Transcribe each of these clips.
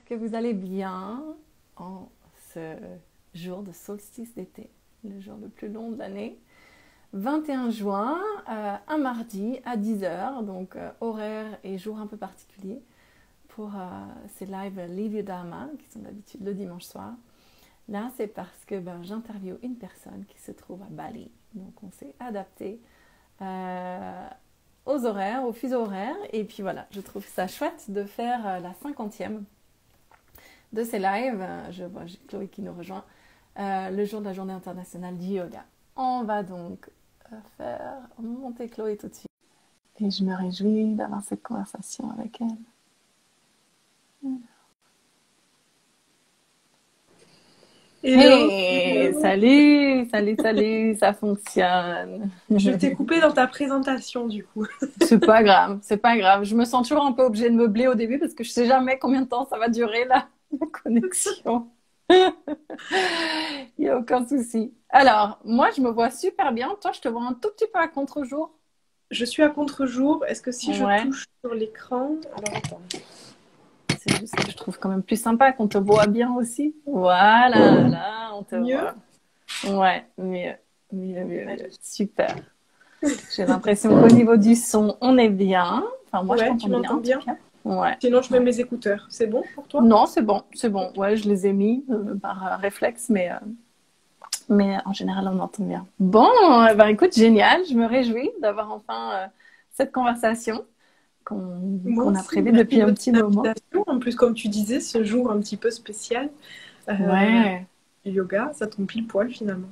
que vous allez bien en ce jour de solstice d'été, le jour le plus long de l'année. 21 juin, un mardi à 10 heures, donc horaire et jour un peu particulier pour ces lives Live Your Dharma qui sont d'habitude le dimanche soir. Là, c'est parce que j'interviewe une personne qui se trouve à Bali. Donc, on s'est adapté aux horaires, aux fuseaux horaires. Et puis voilà, je trouve ça chouette de faire la 50e de ces lives. Je vois Chloé qui nous rejoint le jour de la journée internationale du yoga. On va donc faire monter Chloé tout de suite. Et je me réjouis d'avoir cette conversation avec elle. Hello. Hey, salut, ça fonctionne. Je t'ai coupé dans ta présentation du coup. C'est pas grave. Je me sens toujours un peu obligée de meubler au début parce que je sais jamais combien de temps ça va durer la connexion. Il n'y a aucun souci. Alors, moi, je me vois super bien. Toi, je te vois un tout petit peu à contre-jour. Je suis à contre-jour. Est-ce que si je touche sur l'écran... Alors, attends. C'est juste que je trouve quand même plus sympa qu'on te voit bien aussi. Voilà, là, on te mieux. voit. Ouais, mieux. Super. J'ai l'impression qu'au niveau du son, on est bien. Enfin, moi, je t'entends bien. Ouais. Sinon, je mets mes écouteurs. C'est bon pour toi? Non, c'est bon. Ouais, je les ai mis par réflexe, mais en général, on m'entend bien. Bon, écoute, génial. Je me réjouis d'avoir enfin cette conversation qu'on a prévue depuis un petit moment. En plus, comme tu disais, ce jour un petit peu spécial. Ouais. Yoga, ça tombe pile poil finalement.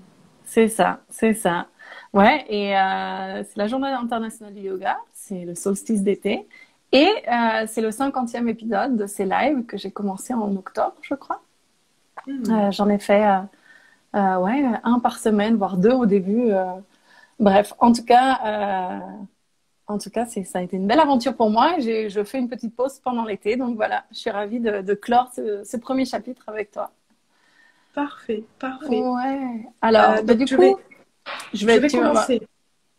C'est ça. Ouais, et c'est la journée internationale du yoga, c'est le solstice d'été, et c'est le 50e épisode de ces lives que j'ai commencé en octobre, je crois. J'en ai fait un par semaine, voire deux au début. Bref, en tout cas, ça a été une belle aventure pour moi. Je fais une petite pause pendant l'été, donc voilà, je suis ravie de clore ce premier chapitre avec toi. Parfait. Ouais. Alors, du coup, je vais commencer.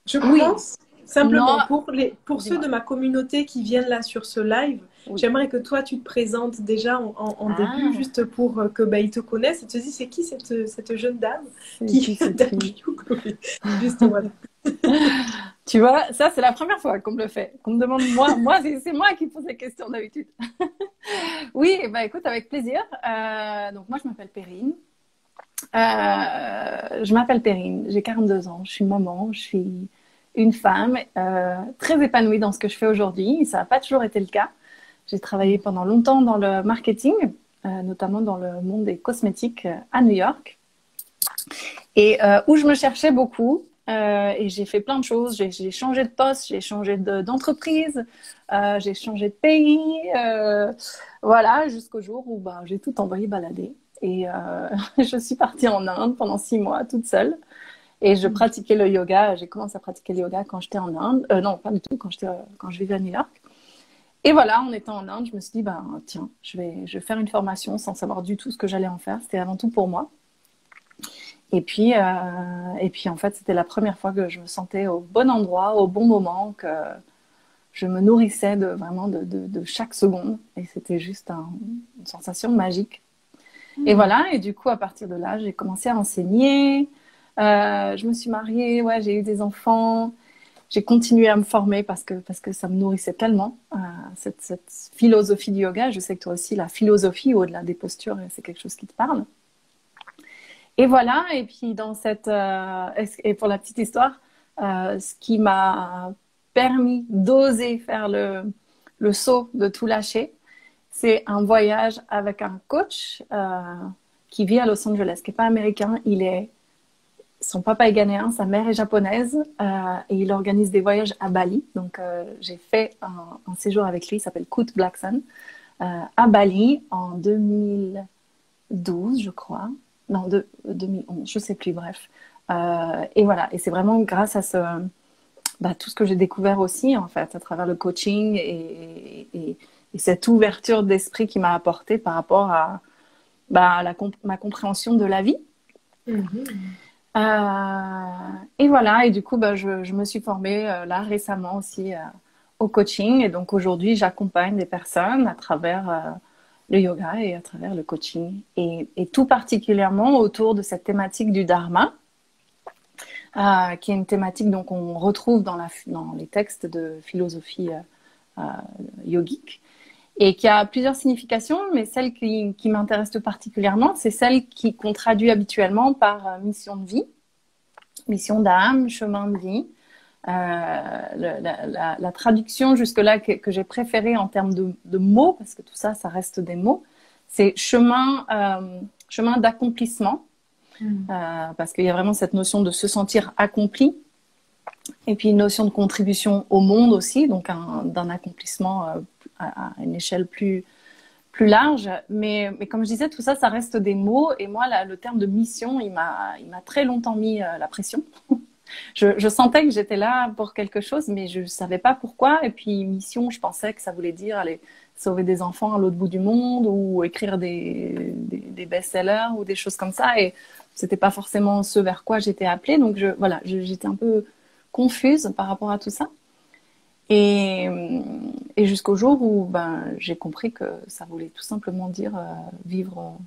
Je commence simplement pour ceux de ma communauté qui viennent là sur ce live. Oui. J'aimerais que toi, tu te présentes déjà en début, juste pour qu'ils te connaissent et te disent c'est qui cette jeune dame qui interviewe Chloé. Juste voilà. Tu vois, ça c'est la première fois qu'on me le fait, qu'on me demande moi c'est moi qui pose les questions d'habitude. Oui, écoute, avec plaisir. Donc moi je m'appelle Perrine. J'ai 42 ans, je suis maman, je suis une femme très épanouie dans ce que je fais aujourd'hui. Ça n'a pas toujours été le cas. J'ai travaillé pendant longtemps dans le marketing, notamment dans le monde des cosmétiques à New York, et où je me cherchais beaucoup. Et j'ai fait plein de choses. J'ai changé de poste, j'ai changé d'entreprise, j'ai changé de pays, voilà, jusqu'au jour où j'ai tout envoyé balader. Et je suis partie en Inde pendant 6 mois toute seule. Et je pratiquais le yoga. J'ai commencé à pratiquer le yoga quand j'étais en Inde. Non, pas du tout, quand je vivais à New York. Et voilà, en étant en Inde, je me suis dit, tiens, je vais faire une formation sans savoir du tout ce que j'allais en faire. C'était avant tout pour moi. Et puis en fait, c'était la première fois que je me sentais au bon endroit, au bon moment, que je me nourrissais vraiment de chaque seconde. Et c'était juste une sensation magique. Et voilà, et du coup, à partir de là, j'ai commencé à enseigner. Je me suis mariée, j'ai eu des enfants. J'ai continué à me former parce que ça me nourrissait tellement, cette philosophie du yoga. Je sais que toi aussi, la philosophie au-delà des postures, c'est quelque chose qui te parle. Et voilà, et puis et pour la petite histoire, ce qui m'a permis d'oser faire le saut de tout lâcher, c'est un voyage avec un coach qui vit à Los Angeles, qui n'est pas américain. Son papa est ghanéen, sa mère est japonaise, et il organise des voyages à Bali. Donc, j'ai fait un séjour avec lui, il s'appelle Kut Blackson, à Bali en 2012, je crois. Non, 2011, je ne sais plus, bref. Et voilà, et c'est vraiment grâce à tout ce que j'ai découvert aussi, en fait, à travers le coaching et cette ouverture d'esprit qui m'a apporté par rapport à ma compréhension de la vie. Et voilà, et du coup, je me suis formée là récemment aussi au coaching. Et donc aujourd'hui, j'accompagne des personnes à travers le yoga et à travers le coaching. Et tout particulièrement autour de cette thématique du dharma, qui est une thématique donc, qu'on retrouve dans les textes de philosophie yogique, et qui a plusieurs significations, mais celle qui m'intéresse tout particulièrement, c'est celle qu'on traduit habituellement par mission de vie, mission d'âme, chemin de vie. La traduction jusque-là que j'ai préférée en termes de mots, parce que tout ça, ça reste des mots, c'est chemin d'accomplissement, parce qu'il y a vraiment cette notion de se sentir accompli, et puis une notion de contribution au monde aussi, donc d'un accomplissement à une échelle plus large. Mais comme je disais, tout ça, ça reste des mots, et moi, le terme de mission, il m'a très longtemps mis la pression. Je sentais que j'étais là pour quelque chose, mais je ne savais pas pourquoi. Et puis, mission, je pensais que ça voulait dire aller sauver des enfants à l'autre bout du monde ou écrire des best-sellers ou des choses comme ça. Et ce n'était pas forcément ce vers quoi j'étais appelée. Donc, j'étais un peu confuse par rapport à tout ça. Et jusqu'au jour où j'ai compris que ça voulait tout simplement dire vivre,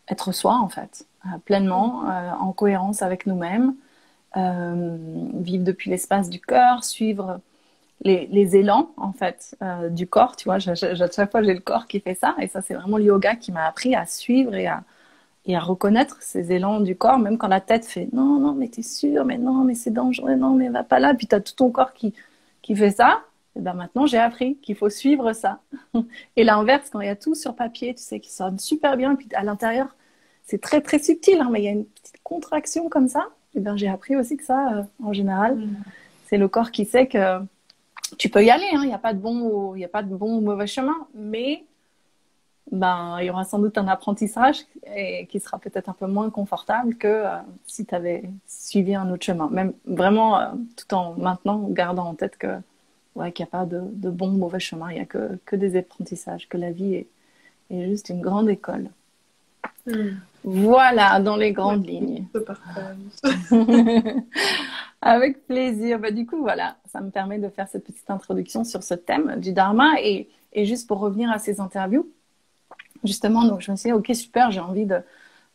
être soi, en fait, pleinement, en cohérence avec nous-mêmes. Vivre depuis l'espace du cœur, suivre les élans en fait du corps, tu vois, chaque fois j'ai le corps qui fait ça, et ça c'est vraiment le yoga qui m'a appris à suivre et à reconnaître ces élans du corps, même quand la tête fait non mais t'es sûr, mais non mais c'est dangereux, non mais va pas là, puis t'as tout ton corps qui fait ça. Et maintenant j'ai appris qu'il faut suivre ça. Et l'inverse, quand il y a tout sur papier, tu sais, qui sonne super bien, puis à l'intérieur c'est très très subtil, mais il y a une petite contraction comme ça. Et j'ai appris aussi que ça, en général, c'est le corps qui sait que tu peux y aller. Il n'y a pas de bon ou mauvais chemin, mais il y aura sans doute un apprentissage qui sera peut-être un peu moins confortable que si tu avais suivi un autre chemin. Même vraiment, tout en maintenant gardant en tête qu'il n'y a pas de bon ou mauvais chemin. Il n'y a que des apprentissages, que la vie est juste une grande école. Voilà, dans les grandes lignes. Avec plaisir. Du coup, voilà, ça me permet de faire cette petite introduction sur ce thème du dharma. Et juste pour revenir à ces interviews, justement, donc je me suis dit, ok, super, j'ai envie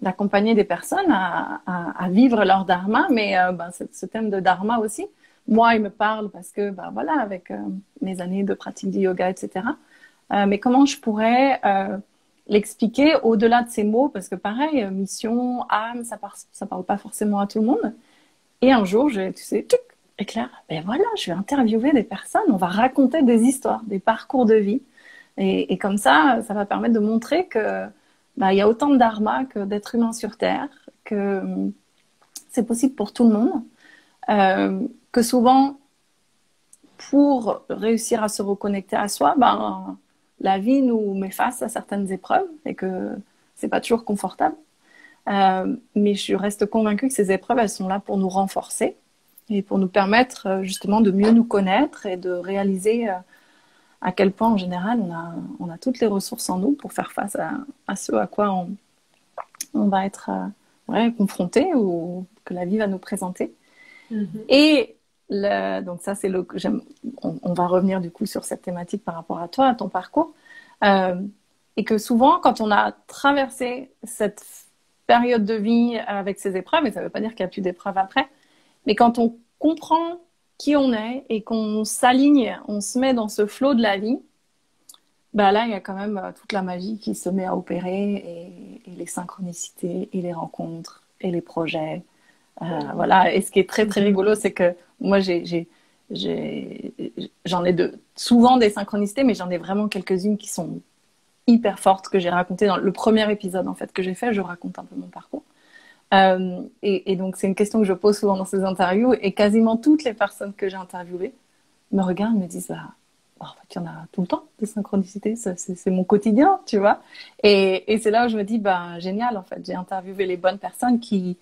d'accompagner des personnes à vivre leur dharma, mais ce thème de dharma aussi, moi, il me parle parce que, voilà, avec mes années de pratique du yoga, etc. Mais comment je pourrais l'expliquer au-delà de ces mots, parce que pareil, mission, âme, ça parle pas forcément à tout le monde. Et un jour, tu sais, éclair, voilà, je vais interviewer des personnes, on va raconter des histoires, des parcours de vie. Et comme ça va permettre de montrer que il y a autant de dharma que d'êtres humains sur Terre, que c'est possible pour tout le monde, que souvent, pour réussir à se reconnecter à soi, la vie nous met face à certaines épreuves et que c'est pas toujours confortable. Mais je reste convaincue que ces épreuves, elles sont là pour nous renforcer et pour nous permettre justement de mieux nous connaître et de réaliser à quel point en général on a toutes les ressources en nous pour faire face à ce à quoi on va être confronté ou que la vie va nous présenter. Et donc ça, on va revenir du coup sur cette thématique par rapport à toi, à ton parcours. Et que souvent, quand on a traversé cette période de vie avec ces épreuves, et ça ne veut pas dire qu'il n'y a plus d'épreuves après, mais quand on comprend qui on est et qu'on s'aligne, on se met dans ce flot de la vie, là, il y a quand même toute la magie qui se met à opérer et les synchronicités et les rencontres et les projets. Voilà. Et ce qui est très, très rigolo, c'est que moi, j'en ai souvent des synchronicités, mais j'en ai vraiment quelques-unes qui sont hyper fortes que j'ai racontées dans le premier épisode en fait que j'ai fait. Je raconte un peu mon parcours. Et donc, c'est une question que je pose souvent dans ces interviews, et quasiment toutes les personnes que j'ai interviewées me regardent et me disent en fait, il y en a tout le temps des synchronicités, c'est mon quotidien, tu vois. Et c'est là où je me dis, génial, en fait, j'ai interviewé les bonnes personnes qui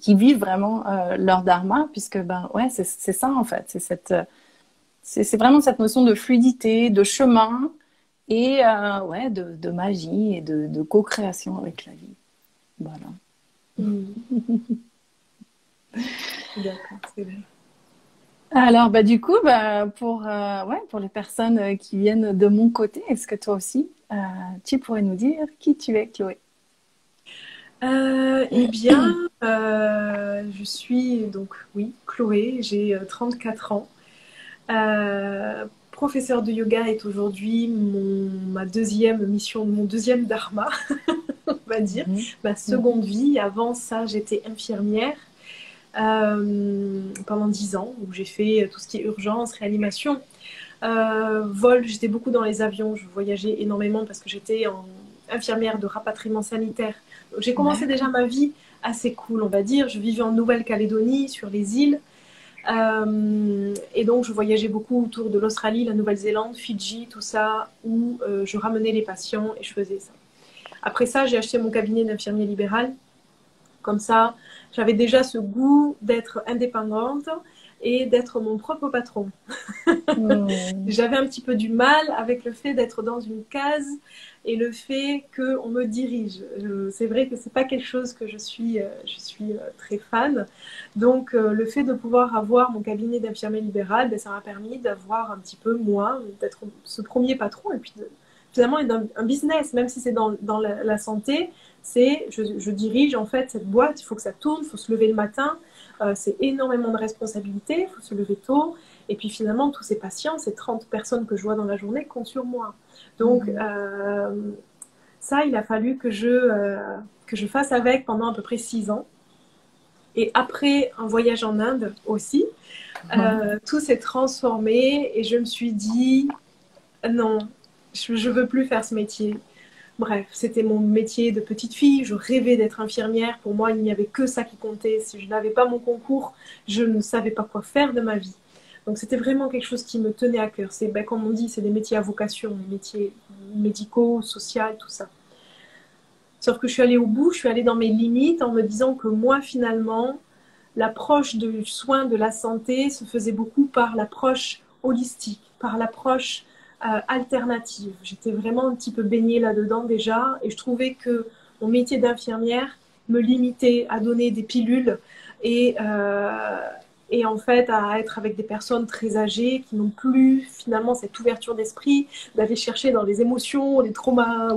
vivent vraiment leur dharma, puisque, c'est ça, en fait. C'est vraiment cette notion de fluidité, de chemin, et de magie et de co-création avec la vie. Voilà. D'accord, c'est bien. Alors, du coup, pour les personnes qui viennent de mon côté, est-ce que toi aussi, tu pourrais nous dire qui tu es, Chloé? Eh bien, je suis donc, oui, Chloé, j'ai 34 ans. Professeur de yoga est aujourd'hui ma deuxième mission, mon deuxième dharma, on va dire, ma seconde vie. Avant ça, j'étais infirmière pendant 10 ans, où j'ai fait tout ce qui est urgence, réanimation. Vol, j'étais beaucoup dans les avions, je voyageais énormément parce que j'étais infirmière de rapatriement sanitaire. J'ai commencé déjà ma vie assez cool, on va dire. Je vivais en Nouvelle-Calédonie, sur les îles. Et donc, je voyageais beaucoup autour de l'Australie, la Nouvelle-Zélande, Fidji, tout ça, où je ramenais les patients et je faisais ça. Après ça, j'ai acheté mon cabinet d'infirmier libéral. Comme ça, j'avais déjà ce goût d'être indépendante et d'être mon propre patron. J'avais un petit peu du mal avec le fait d'être dans une case et le fait qu'on me dirige. C'est vrai que c'est pas quelque chose que je suis très fan. Donc, le fait de pouvoir avoir mon cabinet d'infirmier libéral, ben, ça m'a permis d'avoir un petit peu, moi, d'être ce premier patron et puis finalement un business, même si c'est dans la santé. Je dirige en fait cette boîte, il faut que ça tourne, il faut se lever le matin, c'est énormément de responsabilités, il faut se lever tôt. Et puis finalement, tous ces patients, ces 30 personnes que je vois dans la journée comptent sur moi. Donc ça, il a fallu que je fasse avec pendant à peu près 6 ans. Et après un voyage en Inde aussi, tout s'est transformé et je me suis dit, non, je ne veux plus faire ce métier. Bref, c'était mon métier de petite fille. Je rêvais d'être infirmière. Pour moi, il n'y avait que ça qui comptait. Si je n'avais pas mon concours, je ne savais pas quoi faire de ma vie. Donc, c'était vraiment quelque chose qui me tenait à cœur. C'est, ben, comme on dit, c'est des métiers à vocation, des métiers médicaux, sociaux, tout ça. Sauf que je suis allée au bout, je suis allée dans mes limites en me disant que moi, finalement, l'approche du soin de la santé se faisait beaucoup par l'approche holistique, par l'approche alternative. J'étais vraiment un petit peu baignée là-dedans déjà et je trouvais que mon métier d'infirmière me limitait à donner des pilules et en fait à être avec des personnes très âgées qui n'ont plus finalement cette ouverture d'esprit d'aller chercher dans les émotions, les traumas.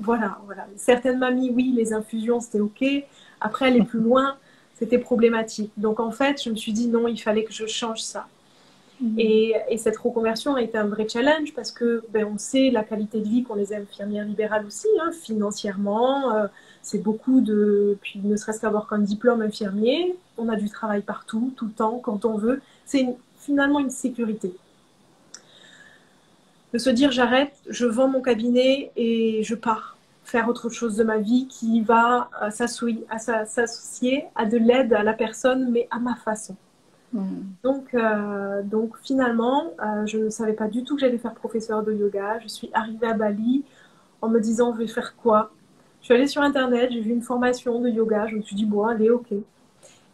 Voilà. Certaines mamies, oui, les infusions, c'était OK. Après, aller plus loin, c'était problématique. Donc en fait, je me suis dit non, il fallait que je change ça. Et cette reconversion a été un vrai challenge parce que ben, on sait la qualité de vie qu'ont les infirmières libérales aussi, hein, financièrement. C'est beaucoup puis ne serait-ce qu'avoir qu'un diplôme infirmier. On a du travail partout, tout le temps, quand on veut. C'est finalement une sécurité. De se dire j'arrête, je vends mon cabinet et je pars faire autre chose de ma vie qui va s'associer à de l'aide à la personne, mais à ma façon. Donc finalement, je ne savais pas du tout que j'allais faire professeur de yoga. Je suis arrivée à Bali en me disant, je vais faire quoi? Je suis allée sur Internet, j'ai vu une formation de yoga. Je me suis dit, bon, allez, OK.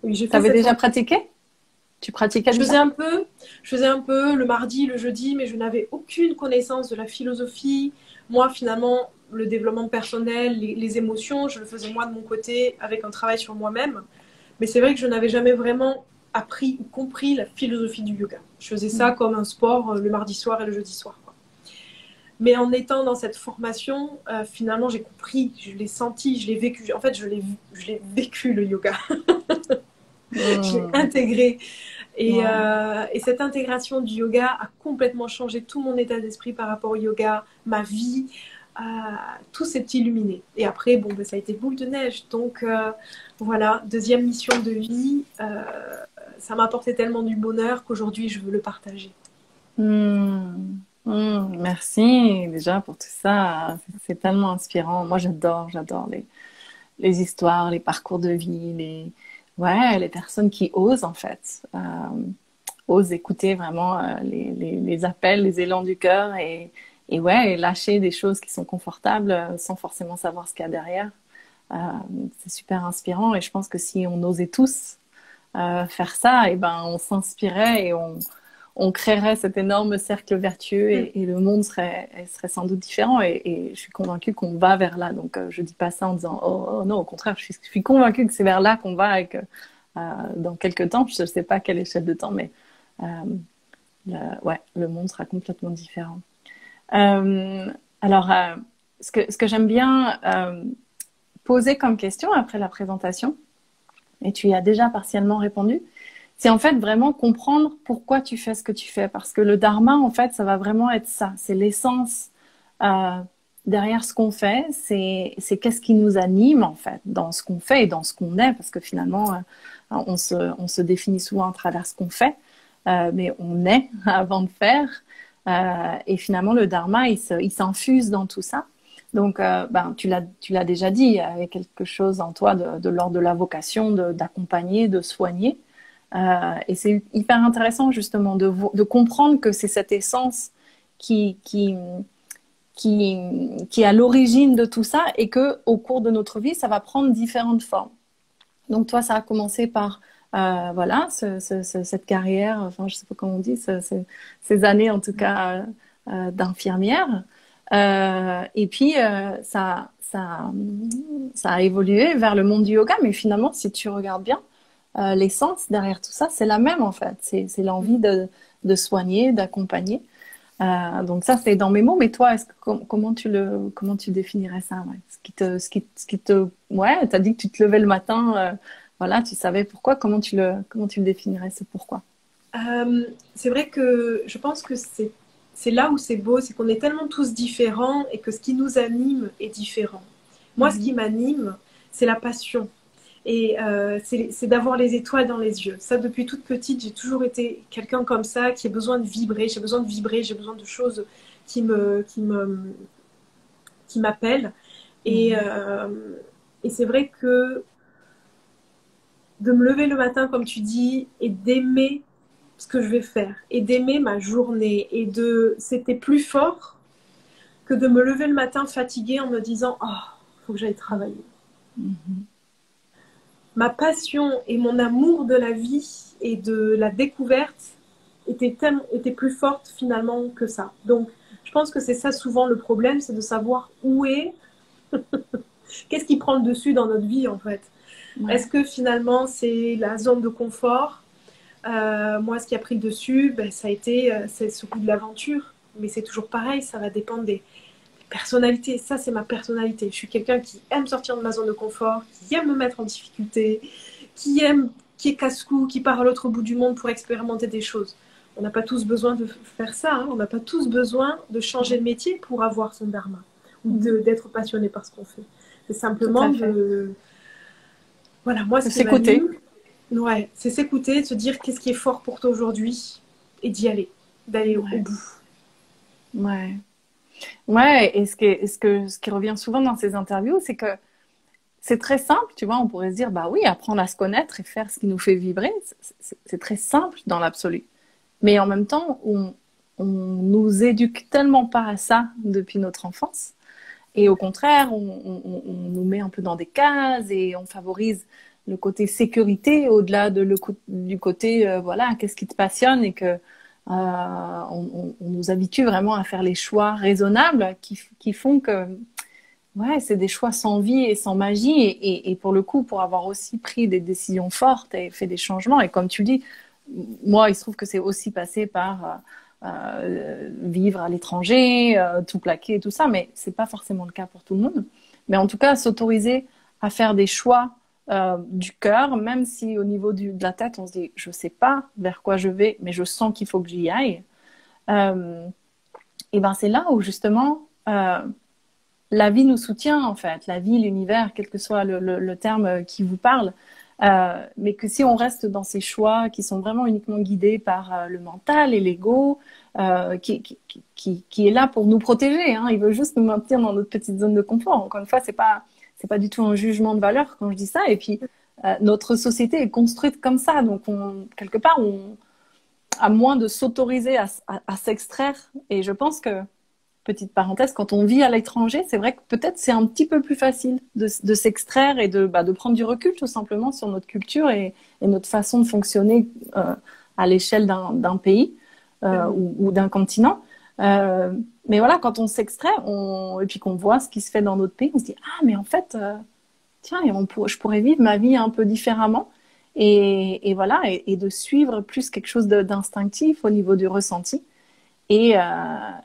Tu avais déjà pratiqué? Tu pratiquais je faisais un peu le mardi, le jeudi, mais je n'avais aucune connaissance de la philosophie. Moi, finalement, le développement personnel, les émotions, je le faisais moi de mon côté avec un travail sur moi-même. Mais c'est vrai que je n'avais jamais vraiment appris ou compris la philosophie du yoga. Je faisais ça comme un sport le mardi soir et le jeudi soir, quoi. Mais en étant dans cette formation, finalement, j'ai compris, je l'ai senti, je l'ai vécu. En fait, je l'ai vécu, le yoga. Je l'ai intégré. Et cette intégration du yoga a complètement changé tout mon état d'esprit par rapport au yoga, ma vie. Tout s'est illuminé. Et après, bon, ben, ça a été boule de neige. Donc, voilà, deuxième mission de vie. Ça m'a apporté tellement du bonheur qu'aujourd'hui, je veux le partager. Merci déjà pour tout ça. C'est tellement inspirant. Moi, j'adore les histoires, les parcours de vie, les personnes qui osent, en fait. Osent écouter vraiment les appels, les élans du cœur et lâcher des choses qui sont confortables sans forcément savoir ce qu'il y a derrière. C'est super inspirant et je pense que si on osait tous faire ça, et ben on s'inspirait et on créerait cet énorme cercle vertueux et le monde serait sans doute différent et je suis convaincue qu'on va vers là. Donc je dis pas ça en disant oh non, au contraire, je suis convaincue que c'est vers là qu'on va et que dans quelques temps, je ne sais pas à quelle échelle de temps, mais le monde sera complètement différent. Alors, ce que j'aime bien poser comme question après la présentation, et tu y as déjà partiellement répondu, c'est en fait vraiment comprendre pourquoi tu fais ce que tu fais. Parce que le dharma, en fait, ça va vraiment être ça. C'est l'essence derrière ce qu'on fait. C'est qu'est-ce qui nous anime, en fait, dans ce qu'on fait et dans ce qu'on est. Parce que finalement, on se définit souvent à travers ce qu'on fait. Mais on est avant de faire. Et finalement, le dharma, il s'infuse dans tout ça. Donc, tu l'as déjà dit, il y avait quelque chose en toi de l'ordre de la vocation, d'accompagner, de soigner. Et c'est hyper intéressant justement de comprendre que c'est cette essence qui est à l'origine de tout ça et que au cours de notre vie, ça va prendre différentes formes. Donc toi, ça a commencé par voilà cette carrière, enfin je sais pas comment on dit, ces années en tout cas d'infirmière. Et puis ça a évolué vers le monde du yoga, mais finalement, si tu regardes bien, l'essence derrière tout ça, c'est la même en fait. C'est l'envie de soigner, d'accompagner. Donc ça, c'est dans mes mots. Mais toi, comment tu définirais ça, ouais? Ouais, t'as dit que tu te levais le matin, voilà, tu savais pourquoi. Comment tu le définirais, ce pourquoi? C'est vrai que je pense que c'est là où c'est beau, c'est qu'on est tellement tous différents et que ce qui nous anime est différent. Moi, ce qui m'anime, c'est la passion. Et c'est d'avoir les étoiles dans les yeux. Ça, depuis toute petite, j'ai toujours été quelqu'un comme ça, qui a besoin de vibrer. J'ai besoin de vibrer, j'ai besoin de choses qui m'appellent. Et c'est vrai que de me lever le matin, comme tu dis, et d'aimer ce que je vais faire, et d'aimer ma journée, c'était plus fort que de me lever le matin fatiguée en me disant « Oh, faut que j'aille travailler ». Ma passion et mon amour de la vie et de la découverte étaient plus fortes finalement que ça. Donc, je pense que c'est ça souvent le problème, c'est de savoir où est, qu'est-ce qui prend le dessus dans notre vie en fait. Ouais. Est-ce que finalement c'est la zone de confort? Moi, ce qui a pris le dessus, ça a été c'est ce goût de l'aventure. Mais c'est toujours pareil, ça va dépendre des personnalités. Ça, c'est ma personnalité. Je suis quelqu'un qui aime sortir de ma zone de confort, qui aime me mettre en difficulté, qui est casse-cou, qui part à l'autre bout du monde pour expérimenter des choses. On n'a pas tous besoin de faire ça. Hein. On n'a pas tous besoin de changer de métier pour avoir son dharma ou d'être passionné par ce qu'on fait. C'est simplement de... Voilà, moi, c'est s'écouter. Ouais, c'est s'écouter, de se dire qu'est-ce qui est fort pour toi aujourd'hui et d'y aller, d'aller au bout. Ouais. Ouais, et ce qui revient souvent dans ces interviews, c'est que c'est très simple, tu vois, on pourrait se dire, bah oui, apprendre à se connaître et faire ce qui nous fait vibrer, c'est très simple dans l'absolu. Mais en même temps, on nous éduque tellement pas à ça depuis notre enfance. Et au contraire, on nous met un peu dans des cases et on favorise le côté sécurité au-delà du côté, voilà, qu'est-ce qui te passionne et que on nous habitue vraiment à faire les choix raisonnables qui font que ouais, c'est des choix sans vie et sans magie et pour le coup, pour avoir aussi pris des décisions fortes et fait des changements. Et comme tu le dis, moi, il se trouve que c'est aussi passé par vivre à l'étranger, tout plaquer, tout ça, mais c'est pas forcément le cas pour tout le monde. Mais en tout cas, s'autoriser à faire des choix du cœur, même si au niveau de la tête, on se dit, je sais pas vers quoi je vais, mais je sens qu'il faut que j'y aille. Et ben c'est là où justement la vie nous soutient en fait, la vie, l'univers, quel que soit le terme qui vous parle. Mais que si on reste dans ces choix qui sont vraiment uniquement guidés par le mental et l'ego, qui est là pour nous protéger, hein, il veut juste nous maintenir dans notre petite zone de confort. Encore une fois, c'est pas du tout un jugement de valeur quand je dis ça. Et puis notre société est construite comme ça, donc quelque part, à moins de s'autoriser à s'extraire. Et je pense que petite parenthèse, quand on vit à l'étranger, c'est vrai que peut-être c'est un petit peu plus facile de s'extraire et de prendre du recul tout simplement sur notre culture et notre façon de fonctionner à l'échelle d'un pays ou d'un continent. Mais voilà, quand on s'extrait et puis qu'on voit ce qui se fait dans notre pays, on se dit « Ah, mais en fait, tiens, je pourrais vivre ma vie un peu différemment. » Et voilà, et de suivre plus quelque chose d'instinctif au niveau du ressenti. Et,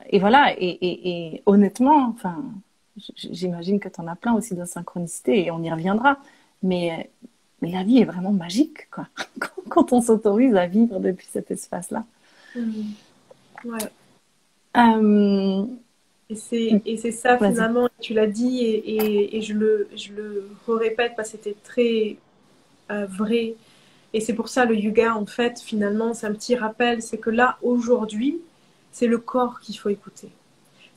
et voilà, et honnêtement, enfin, j'imagine que tu en as plein aussi de synchronicité et on y reviendra. Mais la vie est vraiment magique, quoi, quand on s'autorise à vivre depuis cet espace-là. Ouais. Euh, Et c'est ça Vas-y. finalement, tu l'as dit et je le répète parce que c'était très vrai. Et c'est pour ça le yoga, en fait, finalement, c'est un petit rappel, c'est que là, aujourd'hui, c'est le corps qu'il faut écouter.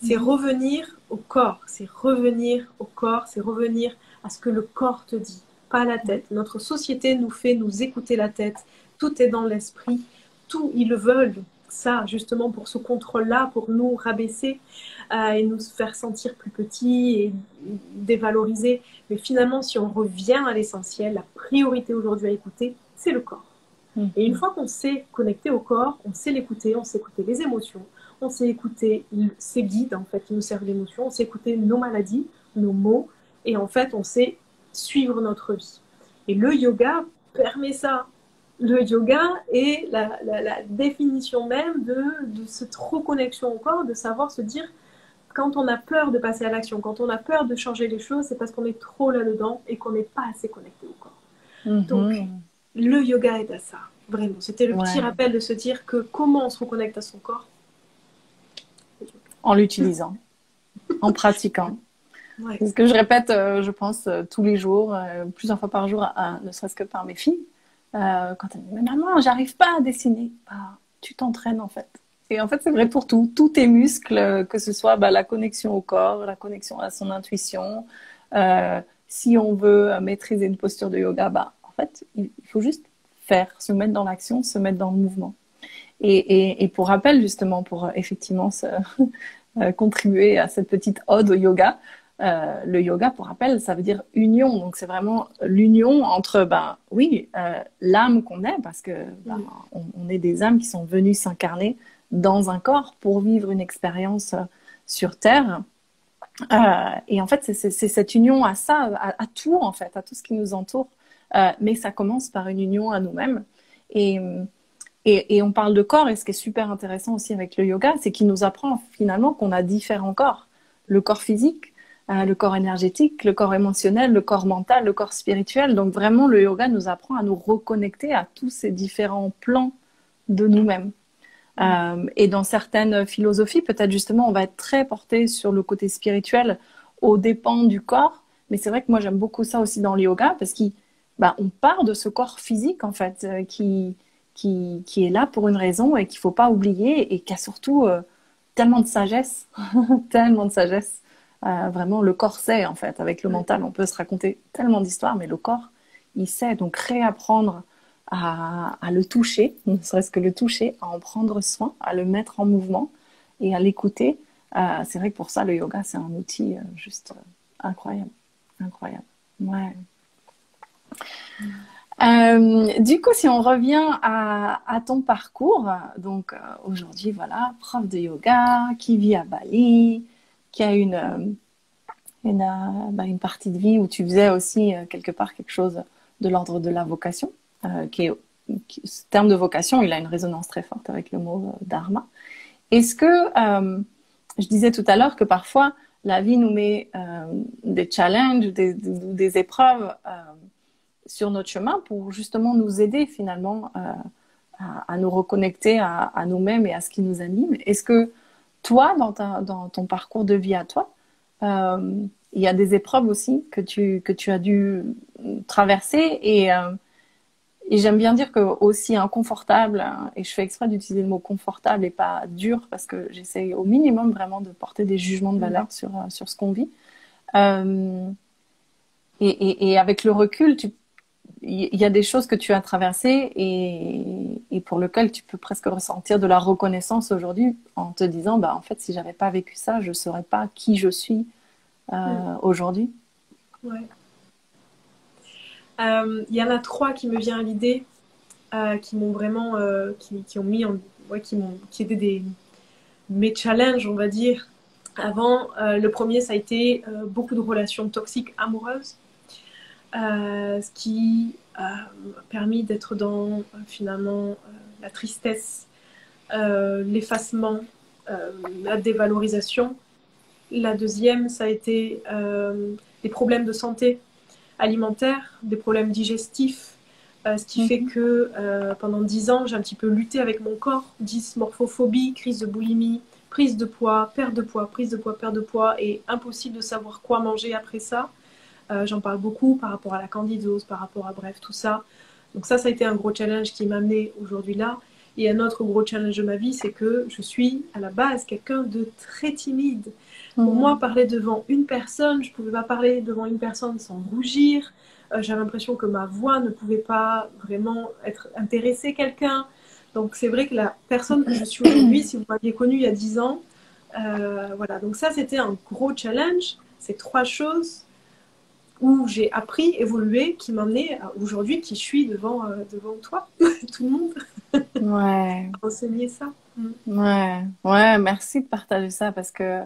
C'est revenir au corps, c'est revenir au corps, c'est revenir à ce que le corps te dit, pas la tête. Notre société nous fait nous écouter la tête, tout est dans l'esprit, tout, ils le veulent, ça, justement, pour ce contrôle-là, pour nous rabaisser et nous faire sentir plus petits et dévaloriser. Mais finalement, si on revient à l'essentiel, la priorité aujourd'hui à écouter, c'est le corps. Et une fois qu'on sait connecter au corps, on sait l'écouter, on sait écouter les émotions, on sait écouter ces guides en fait qui nous servent l'émotion, on sait écouter nos maladies, nos maux, et en fait on sait suivre notre vie. Et le yoga permet ça. Le yoga est la définition même de cette reconnexion au corps, de savoir se dire quand on a peur de passer à l'action, quand on a peur de changer les choses, c'est parce qu'on est trop là-dedans et qu'on n'est pas assez connecté au corps. Donc, le yoga est à ça, vraiment. C'était le petit rappel de se dire que comment on se reconnecte à son corps. En l'utilisant, en pratiquant. Ouais. C'est ce que je répète, je pense, tous les jours, plusieurs fois par jour, ne serait-ce que par mes filles. Quand elles me disent « Mais maman, j'arrive pas à dessiner. » Bah, tu t'entraînes en fait. Et en fait, c'est vrai pour tout. Tous tes muscles, que ce soit la connexion au corps, la connexion à son intuition. Si on veut maîtriser une posture de yoga, bah, en fait, il faut juste faire, se mettre dans l'action, se mettre dans le mouvement. Et pour rappel, justement, pour effectivement contribuer à cette petite ode au yoga, le yoga, pour rappel, ça veut dire union. Donc, c'est vraiment l'union entre, l'âme qu'on est, parce que on est des âmes qui sont venues s'incarner dans un corps pour vivre une expérience sur Terre. Et en fait, c'est cette union à ça, à tout, en fait, à tout ce qui nous entoure. Mais ça commence par une union à nous-mêmes. Et on parle de corps, et ce qui est super intéressant aussi avec le yoga, c'est qu'il nous apprend finalement qu'on a différents corps. Le corps physique, le corps énergétique, le corps émotionnel, le corps mental, le corps spirituel. Donc vraiment, le yoga nous apprend à nous reconnecter à tous ces différents plans de nous-mêmes. Et dans certaines philosophies, peut-être justement, on va être très porté sur le côté spirituel aux dépens du corps. Mais c'est vrai que moi, j'aime beaucoup ça aussi dans le yoga, parce qu'on part de ce corps physique, en fait, qui est là pour une raison et qu'il ne faut pas oublier et qui a surtout tellement de sagesse, tellement de sagesse. Vraiment, le corps sait, en fait. Avec le mental, on peut se raconter tellement d'histoires, mais le corps, il sait. Donc, réapprendre à le toucher, ne serait-ce que le toucher, à en prendre soin, à le mettre en mouvement et à l'écouter. C'est vrai que pour ça, le yoga, c'est un outil juste incroyable. Incroyable. Ouais. Du coup, si on revient à ton parcours, donc aujourd'hui, voilà, prof de yoga, qui vit à Bali, qui a une partie de vie où tu faisais aussi quelque part quelque chose de l'ordre de la vocation, ce terme de vocation, il a une résonance très forte avec le mot dharma. Est-ce que, je disais tout à l'heure que parfois la vie nous met des challenges, des épreuves sur notre chemin pour justement nous aider finalement à nous reconnecter à nous-mêmes et à ce qui nous anime. Est-ce que toi, dans ton parcours de vie à toi, il y a des épreuves aussi que tu as dû traverser et j'aime bien dire que aussi inconfortable, et je fais exprès d'utiliser le mot confortable et pas dur parce que j'essaye au minimum vraiment de porter des jugements de valeur sur ce qu'on vit. Et avec le recul, il y a des choses que tu as traversées et pour lesquelles tu peux presque ressentir de la reconnaissance aujourd'hui en te disant, en fait, si j'avais pas vécu ça, je saurais pas qui je suis aujourd'hui. Ouais. Y en a 3 qui me viennent à l'idée, qui m'ont vraiment, qui ont mis qui étaient mes challenges, on va dire. Avant, le premier, ça a été beaucoup de relations toxiques amoureuses, ce qui m'a permis d'être dans finalement la tristesse, l'effacement, la dévalorisation. La deuxième, ça a été des problèmes de santé alimentaire, des problèmes digestifs, ce qui fait que pendant 10 ans, j'ai un petit peu lutté avec mon corps, dysmorphophobie, crise de boulimie, prise de poids, perte de poids, prise de poids, perte de poids, et impossible de savoir quoi manger après ça. J'en parle beaucoup par rapport à la candidose, par rapport à bref, tout ça. Donc ça a été un gros challenge qui m'a amené aujourd'hui là. Et un autre gros challenge de ma vie, c'est que je suis à la base quelqu'un de très timide. Pour moi, parler devant une personne, je ne pouvais pas parler devant une personne sans rougir. J'avais l'impression que ma voix ne pouvait pas vraiment intéresser quelqu'un. Donc c'est vrai que la personne que je suis aujourd'hui, si vous m'aviez connue il y a 10 ans, voilà. Donc ça, c'était un gros challenge. Ces 3 choses où j'ai appris, évolué, qui m'emmenaient aujourd'hui qui je suis devant toi, tout le monde. Ouais. Enseigner ça. Ouais, merci de partager ça parce que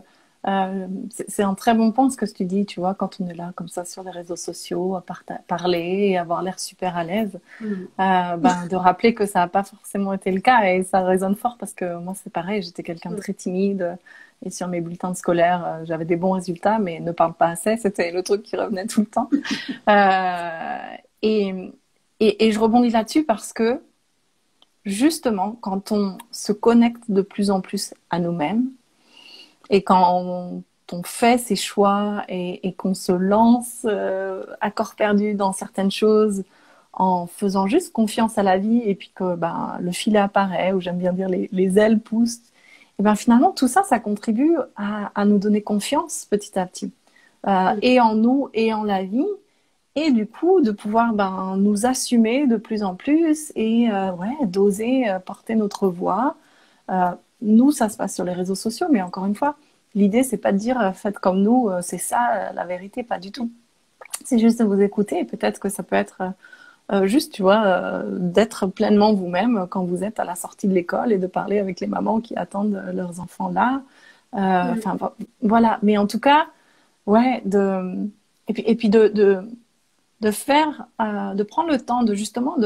c'est un très bon point ce que tu dis, tu vois, quand on est là comme ça sur les réseaux sociaux, à parler et avoir l'air super à l'aise, de rappeler que ça n'a pas forcément été le cas et ça résonne fort parce que moi c'est pareil, j'étais quelqu'un de très timide et sur mes bulletins de scolaire, j'avais des bons résultats mais ne parle pas assez, c'était le truc qui revenait tout le temps. Et je rebondis là-dessus parce que justement, quand on se connecte de plus en plus à nous-mêmes et quand on fait ses choix et qu'on se lance à corps perdu dans certaines choses en faisant juste confiance à la vie et puis que le filet apparaît, ou j'aime bien dire les ailes poussent, et finalement tout ça, ça contribue à nous donner confiance petit à petit, et en nous et en la vie. Et du coup, de pouvoir nous assumer de plus en plus et d'oser porter notre voix. Nous, ça se passe sur les réseaux sociaux, mais encore une fois, l'idée, c'est pas de dire faites comme nous, c'est ça la vérité, pas du tout. C'est juste de vous écouter et peut-être que ça peut être juste, tu vois, d'être pleinement vous-même quand vous êtes à la sortie de l'école et de parler avec les mamans qui attendent leurs enfants là. Enfin, voilà. Mais en tout cas, ouais, et puis de faire, de prendre le temps de justement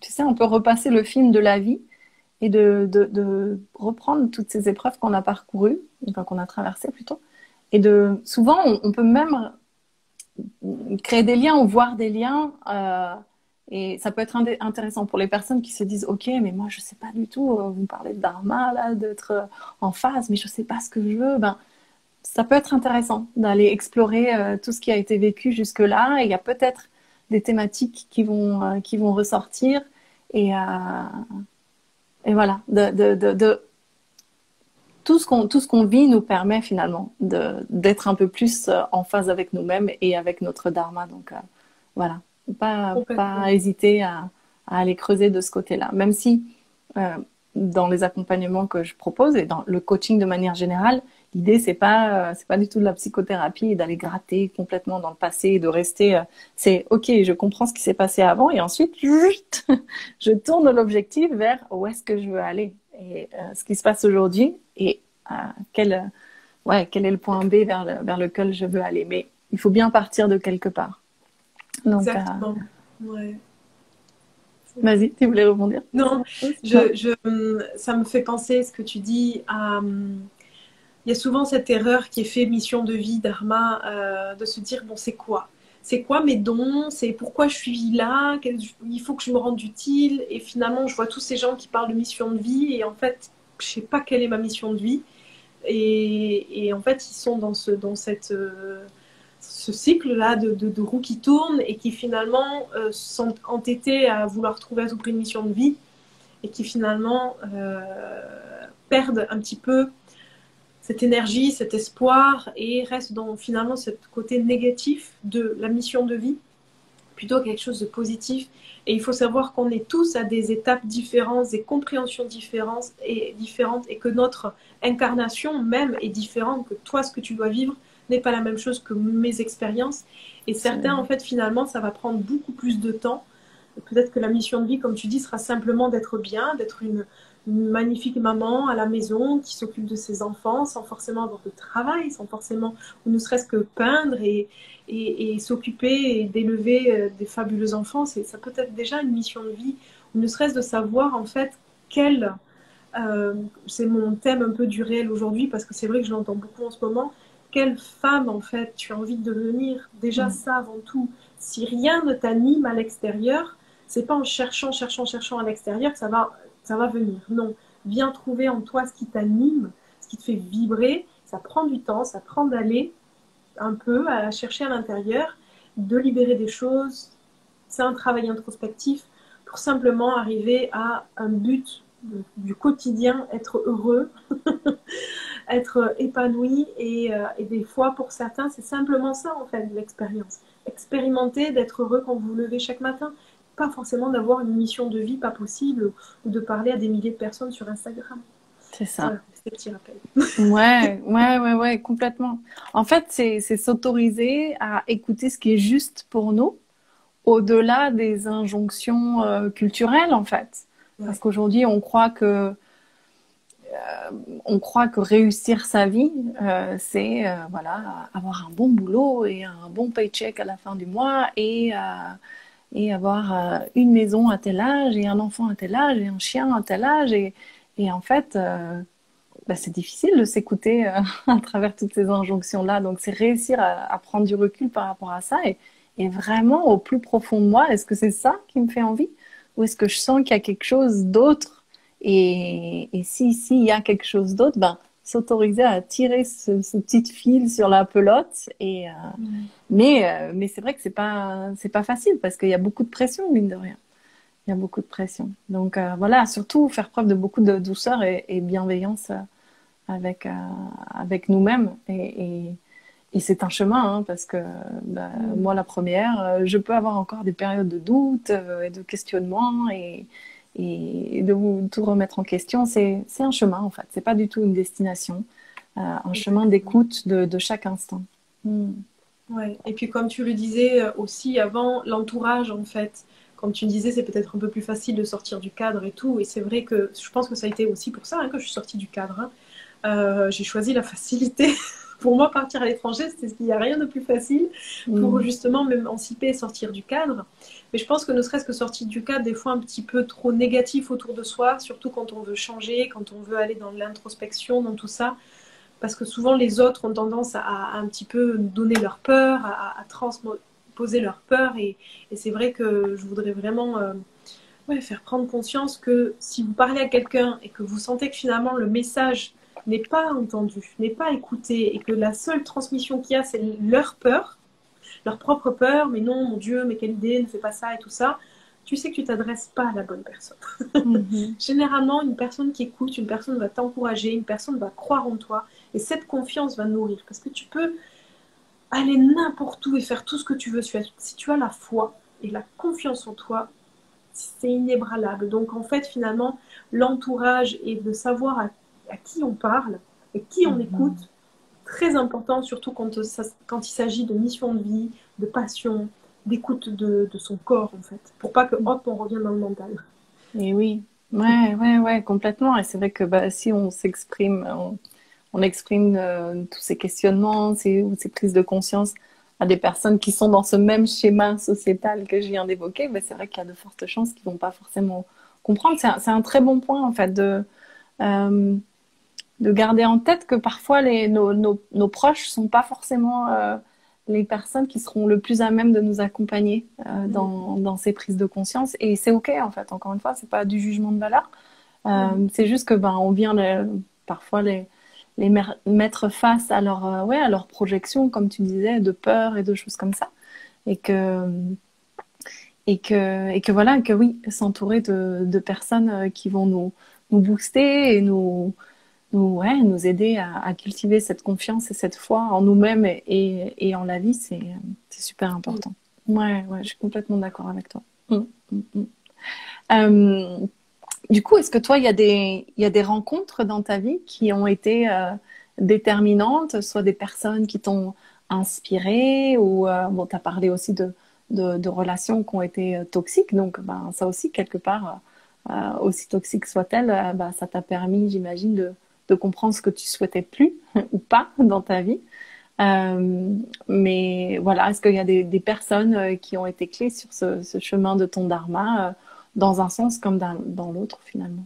tu sais, on peut repasser le film de la vie et de reprendre toutes ces épreuves qu'on a parcourues, enfin qu'on a traversées plutôt, et souvent on peut même créer des liens ou voir des liens, et ça peut être intéressant pour les personnes qui se disent, ok, mais moi je sais pas du tout, vous me parlez de dharma là, d'être en phase, mais je sais pas ce que je veux, ça peut être intéressant d'aller explorer tout ce qui a été vécu jusque-là. Et il y a peut-être des thématiques qui vont ressortir. Et voilà, tout ce qu'on vit nous permet finalement d'être un peu plus en phase avec nous-mêmes et avec notre dharma. Donc voilà, pas hésiter à aller creuser de ce côté-là. Même si dans les accompagnements que je propose et dans le coaching de manière générale, l'idée, c'est pas du tout de la psychothérapie et d'aller gratter complètement dans le passé et de rester. C'est OK, je comprends ce qui s'est passé avant et ensuite, je tourne l'objectif vers où est-ce que je veux aller et ce qui se passe aujourd'hui et quel est le point B vers lequel je veux aller. Mais il faut bien partir de quelque part. Donc, exactement. Ouais. Vas-y, tu voulais rebondir? Non, ça me fait penser ce que tu dis à. Il y a souvent cette erreur qui est faite mission de vie, dharma, de se dire bon, c'est quoi? C'est quoi mes dons? C'est pourquoi je suis là? Il faut que je me rende utile. Et finalement, je vois tous ces gens qui parlent de mission de vie et en fait, je sais pas quelle est ma mission de vie. Et en fait, ils sont dans ce cycle-là de roue qui tourne et qui finalement sont entêtés à vouloir trouver à tout prix une mission de vie et qui finalement perdent un petit peu cette énergie, cet espoir et reste dans finalement ce côté négatif de la mission de vie plutôt que quelque chose de positif. Et il faut savoir qu'on est tous à des étapes différentes, des compréhensions différentes et que notre incarnation même est différente, que toi, ce que tu dois vivre n'est pas la même chose que mes expériences. Et certains, en fait, finalement, ça va prendre beaucoup plus de temps. Peut-être que la mission de vie, comme tu dis, sera simplement d'être bien, d'être une magnifique maman à la maison qui s'occupe de ses enfants sans forcément avoir de travail, sans forcément, ou ne serait-ce que peindre et s'occuper et d'élever des fabuleux enfants. Ça peut être déjà une mission de vie, ou ne serait-ce de savoir en fait quelle c'est mon thème un peu du réel aujourd'hui, parce que c'est vrai que je l'entends beaucoup en ce moment. Quelle femme, en fait, tu as envie de devenir? Déjà, ça avant tout. Si rien ne t'anime à l'extérieur, c'est pas en cherchant à l'extérieur que ça va venir. Non, viens trouver en toi ce qui t'anime, ce qui te fait vibrer. Ça prend du temps, ça prend d'aller un peu à chercher à l'intérieur, de libérer des choses. C'est un travail introspectif pour simplement arriver à un but du quotidien, être heureux, être épanoui. Et des fois, pour certains, c'est simplement ça, en fait, l'expérience. Expérimenter d'être heureux quand vous vous levez chaque matin. Pas forcément d'avoir une mission de vie pas possible ou de parler à des milliers de personnes sur Instagram. C'est ça. Voilà, c'est petit rappel. Ouais, complètement. En fait, c'est s'autoriser à écouter ce qui est juste pour nous, au-delà des injonctions culturelles, en fait. Parce qu'aujourd'hui, on croit que réussir sa vie, c'est voilà, avoir un bon boulot et un bon paycheck à la fin du mois et avoir une maison à tel âge et un enfant à tel âge et un chien à tel âge. Et en fait, c'est difficile de s'écouter à travers toutes ces injonctions-là. Donc, c'est réussir à prendre du recul par rapport à ça et vraiment au plus profond de moi, est-ce que c'est ça qui me fait envie? Ou est-ce que je sens qu'il y a quelque chose d'autre? Et s'il y a quelque chose d'autre, s'autoriser à tirer ce petit fil sur la pelote. Mais c'est vrai que c'est pas facile parce qu'il y a beaucoup de pression, mine de rien. Il y a beaucoup de pression. Donc voilà, surtout faire preuve de beaucoup de douceur et bienveillance avec nous-mêmes. Et c'est un chemin, hein, parce que moi, la première, je peux avoir encore des périodes de doute et de questionnement et de tout remettre en question. C'est un chemin, en fait. C'est pas du tout une destination. Un chemin d'écoute de chaque instant. Ouais. Et puis, comme tu le disais aussi avant, l'entourage, en fait. Comme tu me disais, c'est peut-être un peu plus facile de sortir du cadre et tout. Et c'est vrai que je pense que ça a été aussi pour ça que je suis sortie du cadre. J'ai choisi la facilité. Pour moi, partir à l'étranger, il n'y a rien de plus facile pour justement m'émanciper et sortir du cadre. Mais je pense que ne serait-ce que sortir du cadre, des fois un petit peu trop négatif autour de soi, surtout quand on veut changer, quand on veut aller dans l'introspection, dans tout ça. Parce que souvent, les autres ont tendance à un petit peu donner leur peur, à transposer leur peur. Et c'est vrai que je voudrais vraiment faire prendre conscience que si vous parlez à quelqu'un et que vous sentez que finalement le message n'est pas entendu, n'est pas écouté, et que la seule transmission qu'il y a, c'est leur peur, leur propre peur, mais non, mon Dieu, mais quelle idée, ne fais pas ça et tout ça, tu sais que tu t'adresses pas à la bonne personne. Généralement, une personne qui écoute, une personne va t'encourager, une personne va croire en toi, et cette confiance va nourrir, parce que tu peux aller n'importe où et faire tout ce que tu veux. Si tu as la foi et la confiance en toi, c'est inébranlable. Donc en fait, finalement, l'entourage et de savoir à qui on parle et qui on écoute, très important, surtout quand il s'agit de mission de vie, de passion, d'écoute de son corps, en fait, pour pas que, hop, on revienne dans le mental. Et oui, ouais, complètement. Et c'est vrai que si on s'exprime, on exprime tous ces questionnements, ces prises de conscience à des personnes qui sont dans ce même schéma sociétal que je viens d'évoquer, c'est vrai qu'il y a de fortes chances qu'ils vont pas forcément comprendre. C'est un très bon point, en fait, de garder en tête que parfois nos proches sont pas forcément les personnes qui seront le plus à même de nous accompagner dans ces prises de conscience. Et c'est OK, en fait. Encore une fois, c'est pas du jugement de valeur. C'est juste que on vient parfois les mettre face à leur projection, comme tu disais, de peur et de choses comme ça. Et que voilà, que oui, s'entourer de personnes qui vont nous booster et nous aider à cultiver cette confiance et cette foi en nous-mêmes et en la vie, c'est super important. Ouais, je suis complètement d'accord avec toi. Du coup, est-ce que toi, il y a des rencontres dans ta vie qui ont été déterminantes, soit des personnes qui t'ont inspiré ou tu as parlé aussi de relations qui ont été toxiques, donc ça aussi, quelque part, aussi toxique soit-elle, ça t'a permis, j'imagine, de comprendre ce que tu souhaitais plus ou pas dans ta vie. Mais voilà, est-ce qu'il y a des personnes qui ont été clés sur ce chemin de ton dharma, dans un sens comme dans l'autre finalement?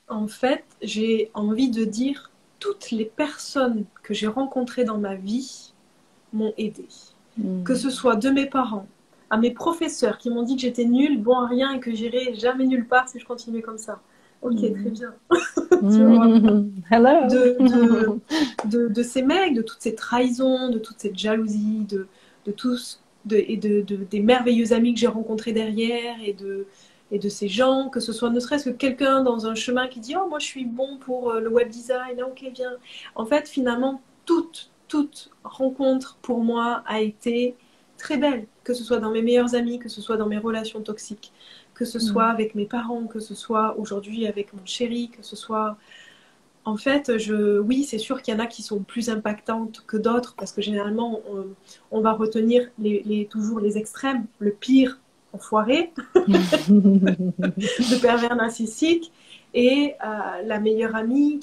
En fait, j'ai envie de dire toutes les personnes que j'ai rencontrées dans ma vie m'ont aidée. Que ce soit de mes parents, à mes professeurs qui m'ont dit que j'étais nulle, bon à rien et que j'irai jamais nulle part si je continuais comme ça. Ok, très bien. Tu vois, Hello. de ces mecs, de toutes ces trahisons, de toute cette jalousie, de tous, des merveilleux amis que j'ai rencontrés derrière et de ces gens, que ce soit ne serait-ce que quelqu'un dans un chemin qui dit « Oh, moi je suis bon pour le web design, ah, ok, bien. » En fait, finalement, toute rencontre pour moi a été très belle, que ce soit dans mes meilleurs amis, que ce soit dans mes relations toxiques, que ce soit avec mes parents, que ce soit aujourd'hui avec mon chéri, que ce soit... En fait, oui, c'est sûr qu'il y en a qui sont plus impactantes que d'autres parce que généralement, on va retenir toujours les extrêmes, le pire enfoiré, de pervers narcissique et la meilleure amie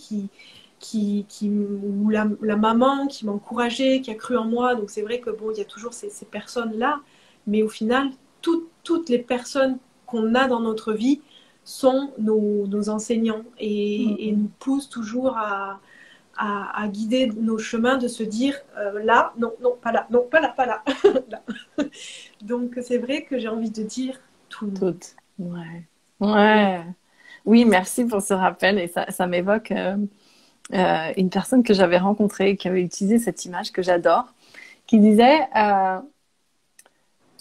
ou la maman qui m'a encouragée, qui a cru en moi. Donc c'est vrai que bon, il y a toujours ces personnes-là, mais au final, toutes les personnes qu'on a dans notre vie sont nos enseignants et nous poussent toujours à guider nos chemins, de se dire là, non, non, pas là, non, pas là, pas là. Là. Donc c'est vrai que j'ai envie de dire tout. Ouais. Ouais. Oui, merci pour ce rappel et ça m'évoque une personne que j'avais rencontrée qui avait utilisé cette image que j'adore, qui disait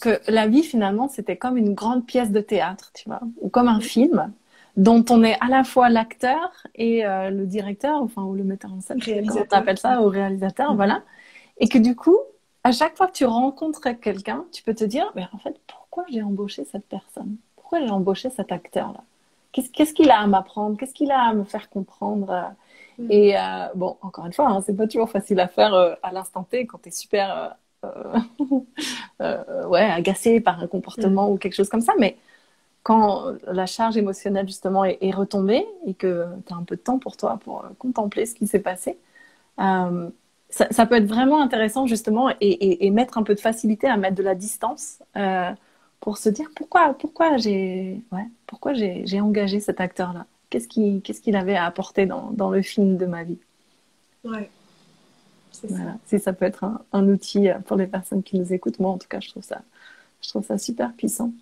que la vie finalement c'était comme une grande pièce de théâtre, tu vois, ou comme un film dont on est à la fois l'acteur et le directeur, enfin ou le metteur en scène, comment on appelle ça, au réalisateur, voilà, et que du coup, à chaque fois que tu rencontres quelqu'un, tu peux te dire, mais en fait, pourquoi j'ai embauché cette personne? Pourquoi j'ai embauché cet acteur-là? Qu'est-ce qu'il a à m'apprendre? Qu'est-ce qu'il a à me faire comprendre? Et bon, encore une fois, hein, c'est pas toujours facile à faire à l'instant T quand t'es super ouais, agacé par un comportement ou quelque chose comme ça, mais quand la charge émotionnelle justement est retombée et que tu as un peu de temps pour toi pour contempler ce qui s'est passé, ça peut être vraiment intéressant justement et mettre un peu de facilité à mettre de la distance pour se dire pourquoi j'ai engagé cet acteur-là. Qu'est-ce qu'il avait à apporter dans le film de ma vie. Ouais. Voilà. Si ça peut être un outil pour les personnes qui nous écoutent, moi en tout cas je trouve ça super puissant.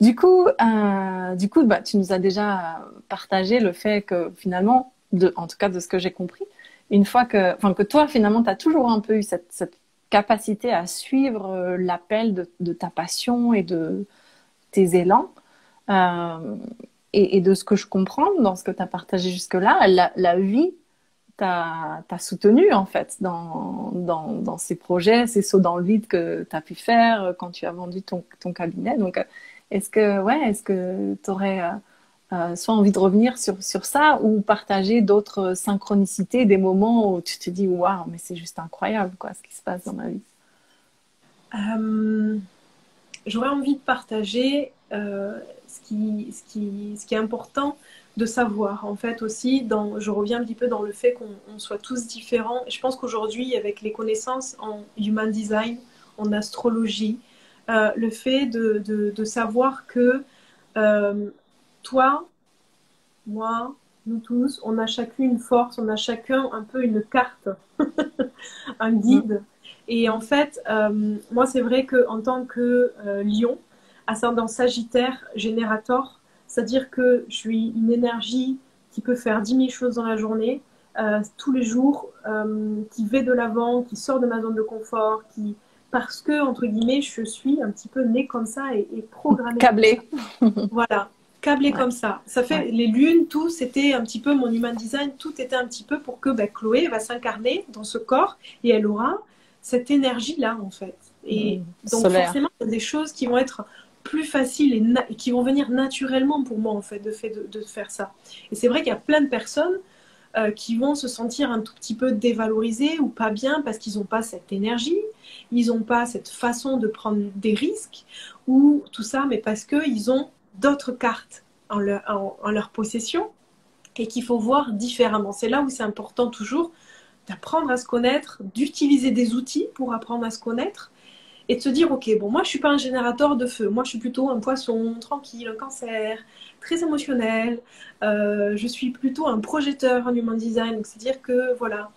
Du coup, bah, tu nous as déjà partagé le fait que finalement, en tout cas de ce que j'ai compris, une fois que toi finalement tu as toujours un peu eu cette capacité à suivre l'appel de ta passion et de tes élans. Et de ce que je comprends dans ce que tu as partagé jusque-là, la vie t'a soutenu en fait dans ces projets, ces sauts dans le vide que tu as pu faire quand tu as vendu ton cabinet. Donc, est-ce que tu aurais soit envie de revenir sur ça ou partager d'autres synchronicités, des moments où tu te dis waouh, mais c'est juste incroyable quoi, ce qui se passe dans ma vie. J'aurais envie de partager ce qui est important de savoir. En fait aussi, je reviens un petit peu dans le fait qu'on soit tous différents. Je pense qu'aujourd'hui, avec les connaissances en human design, en astrologie, le fait de savoir que toi, moi, nous tous, on a chacune une force, on a chacun un peu une carte, un guide. Et en fait, moi, c'est vrai qu'en tant que lion, ascendant sagittaire, générateur, c'est-à-dire que je suis une énergie qui peut faire 10 000 choses dans la journée, tous les jours, qui va de l'avant, qui sort de ma zone de confort, parce que, entre guillemets, je suis un petit peu née comme ça et programmée. Câblée. Voilà, câblée comme ça. Ça fait les lunes, tout, c'était un petit peu mon human design, tout était un petit peu pour que Chloé va s'incarner dans ce corps et elle aura cette énergie-là, en fait. Et donc, solaire. Forcément, il y a des choses qui vont être plus faciles et qui vont venir naturellement pour moi, en fait, de faire ça. Et c'est vrai qu'il y a plein de personnes qui vont se sentir un tout petit peu dévalorisées ou pas bien parce qu'ils n'ont pas cette énergie, ils n'ont pas cette façon de prendre des risques ou tout ça, mais parce qu'ils ont d'autres cartes en leur possession et qu'il faut voir différemment. C'est là où c'est important toujours d'apprendre à se connaître, d'utiliser des outils pour apprendre à se connaître et de se dire, ok, bon, moi, je suis pas un générateur de feu. Moi, je suis plutôt un poisson tranquille, un cancer, très émotionnel. Je suis plutôt un projeteur en human design. Donc, c'est-à-dire que, voilà,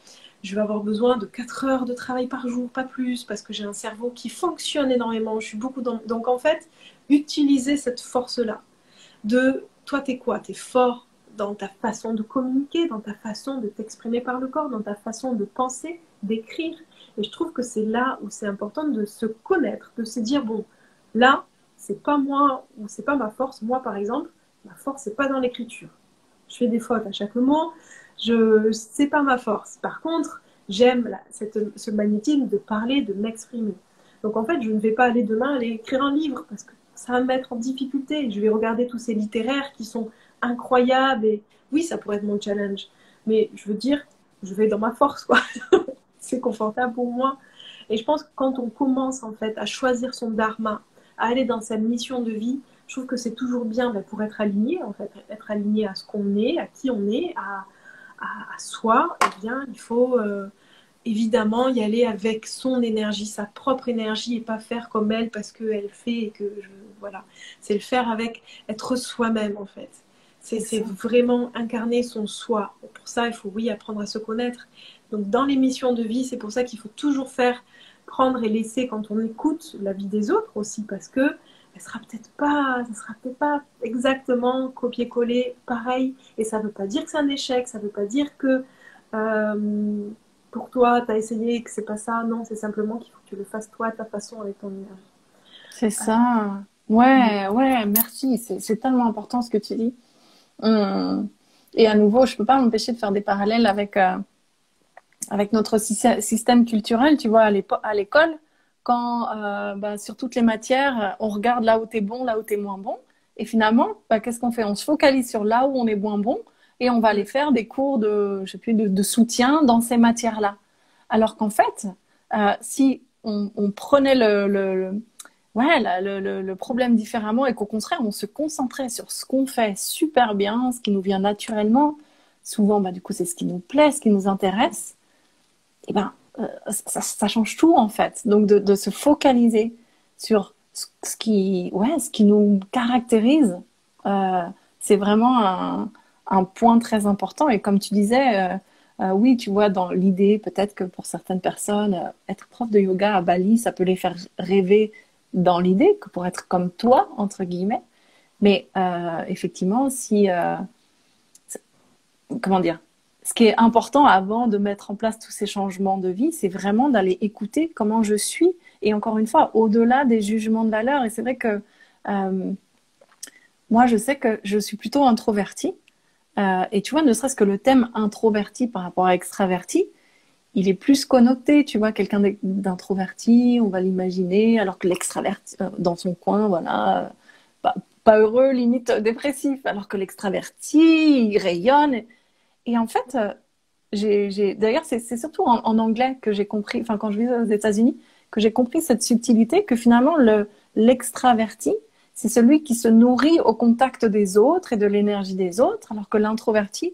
je vais avoir besoin de 4 heures de travail par jour, pas plus, parce que j'ai un cerveau qui fonctionne énormément. Je suis beaucoup dans... Donc, en fait, utiliser cette force-là de, toi, t'es quoi? T'es fort dans ta façon de communiquer, dans ta façon de t'exprimer par le corps, dans ta façon de penser, d'écrire. Et je trouve que c'est là où c'est important de se connaître, de se dire, bon, là, c'est pas moi ou c'est pas ma force. Moi, par exemple, ma force, c'est pas dans l'écriture. Je fais des fautes à chaque mot. C'est pas ma force. Par contre, j'aime ce magnétisme de parler, de m'exprimer. Donc, en fait, je ne vais pas aller demain aller écrire un livre parce que ça va me mettre en difficulté. Je vais regarder tous ces littéraires qui sont incroyables et oui, ça pourrait être mon challenge. Mais je veux dire, je vais dans ma force, quoi. C'est confortable pour moi. Et je pense que quand on commence en fait à choisir son dharma, à aller dans sa mission de vie, je trouve que c'est toujours bien pour être aligné, en fait, être aligné à ce qu'on est, à qui on est, à soi. Eh bien, il faut évidemment y aller avec son énergie, sa propre énergie, et pas faire comme elle parce qu'elle fait et que voilà. C'est le faire avec être soi-même en fait. C'est vraiment incarner son soi. Et pour ça, il faut, oui, apprendre à se connaître. Donc, dans les missions de vie, c'est pour ça qu'il faut toujours faire, prendre et laisser quand on écoute la vie des autres aussi, parce que ça sera peut-être pas exactement copier-coller pareil. Et ça ne veut pas dire que c'est un échec, ça ne veut pas dire que pour toi, tu as essayé et que c'est pas ça. Non, c'est simplement qu'il faut que tu le fasses toi, à ta façon, avec ton énergie. C'est ça. Ouais, ouais, merci. C'est tellement important ce que tu dis. Et à nouveau, je peux pas m'empêcher de faire des parallèles avec notre système culturel. Tu vois, à l'école, quand sur toutes les matières, on regarde là où t'es bon, là où t'es moins bon. Et finalement, qu'est-ce qu'on fait? On se focalise sur là où on est moins bon et on va aller faire des cours je sais plus, de soutien dans ces matières-là. Alors qu'en fait, si on prenait le problème différemment et qu'au contraire, on se concentrait sur ce qu'on fait super bien, ce qui nous vient naturellement, souvent, du coup, c'est ce qui nous plaît, ce qui nous intéresse, et ça change tout, en fait. Donc, de se focaliser sur ce qui nous caractérise, c'est vraiment un point très important. Et comme tu disais, oui, tu vois, dans l'idée, peut-être que pour certaines personnes, être prof de yoga à Bali, ça peut les faire rêver dans l'idée que pour être comme toi, entre guillemets. Mais effectivement, comment dire, ce qui est important avant de mettre en place tous ces changements de vie, c'est vraiment d'aller écouter comment je suis. Et encore une fois, au-delà des jugements de valeur. Et c'est vrai que moi, je sais que je suis plutôt introvertie. Et tu vois, ne serait-ce que le thème introverti par rapport à extraverti, il est plus connoté, tu vois, quelqu'un d'introverti, on va l'imaginer, alors que l'extraverti, dans son coin, voilà, pas heureux, limite dépressif, alors que l'extraverti, il rayonne. Et en fait, d'ailleurs, c'est surtout en anglais que j'ai compris, enfin, quand je vivais aux États-Unis, que j'ai compris cette subtilité, que finalement, l'extraverti, c'est celui qui se nourrit au contact des autres et de l'énergie des autres, alors que l'introverti,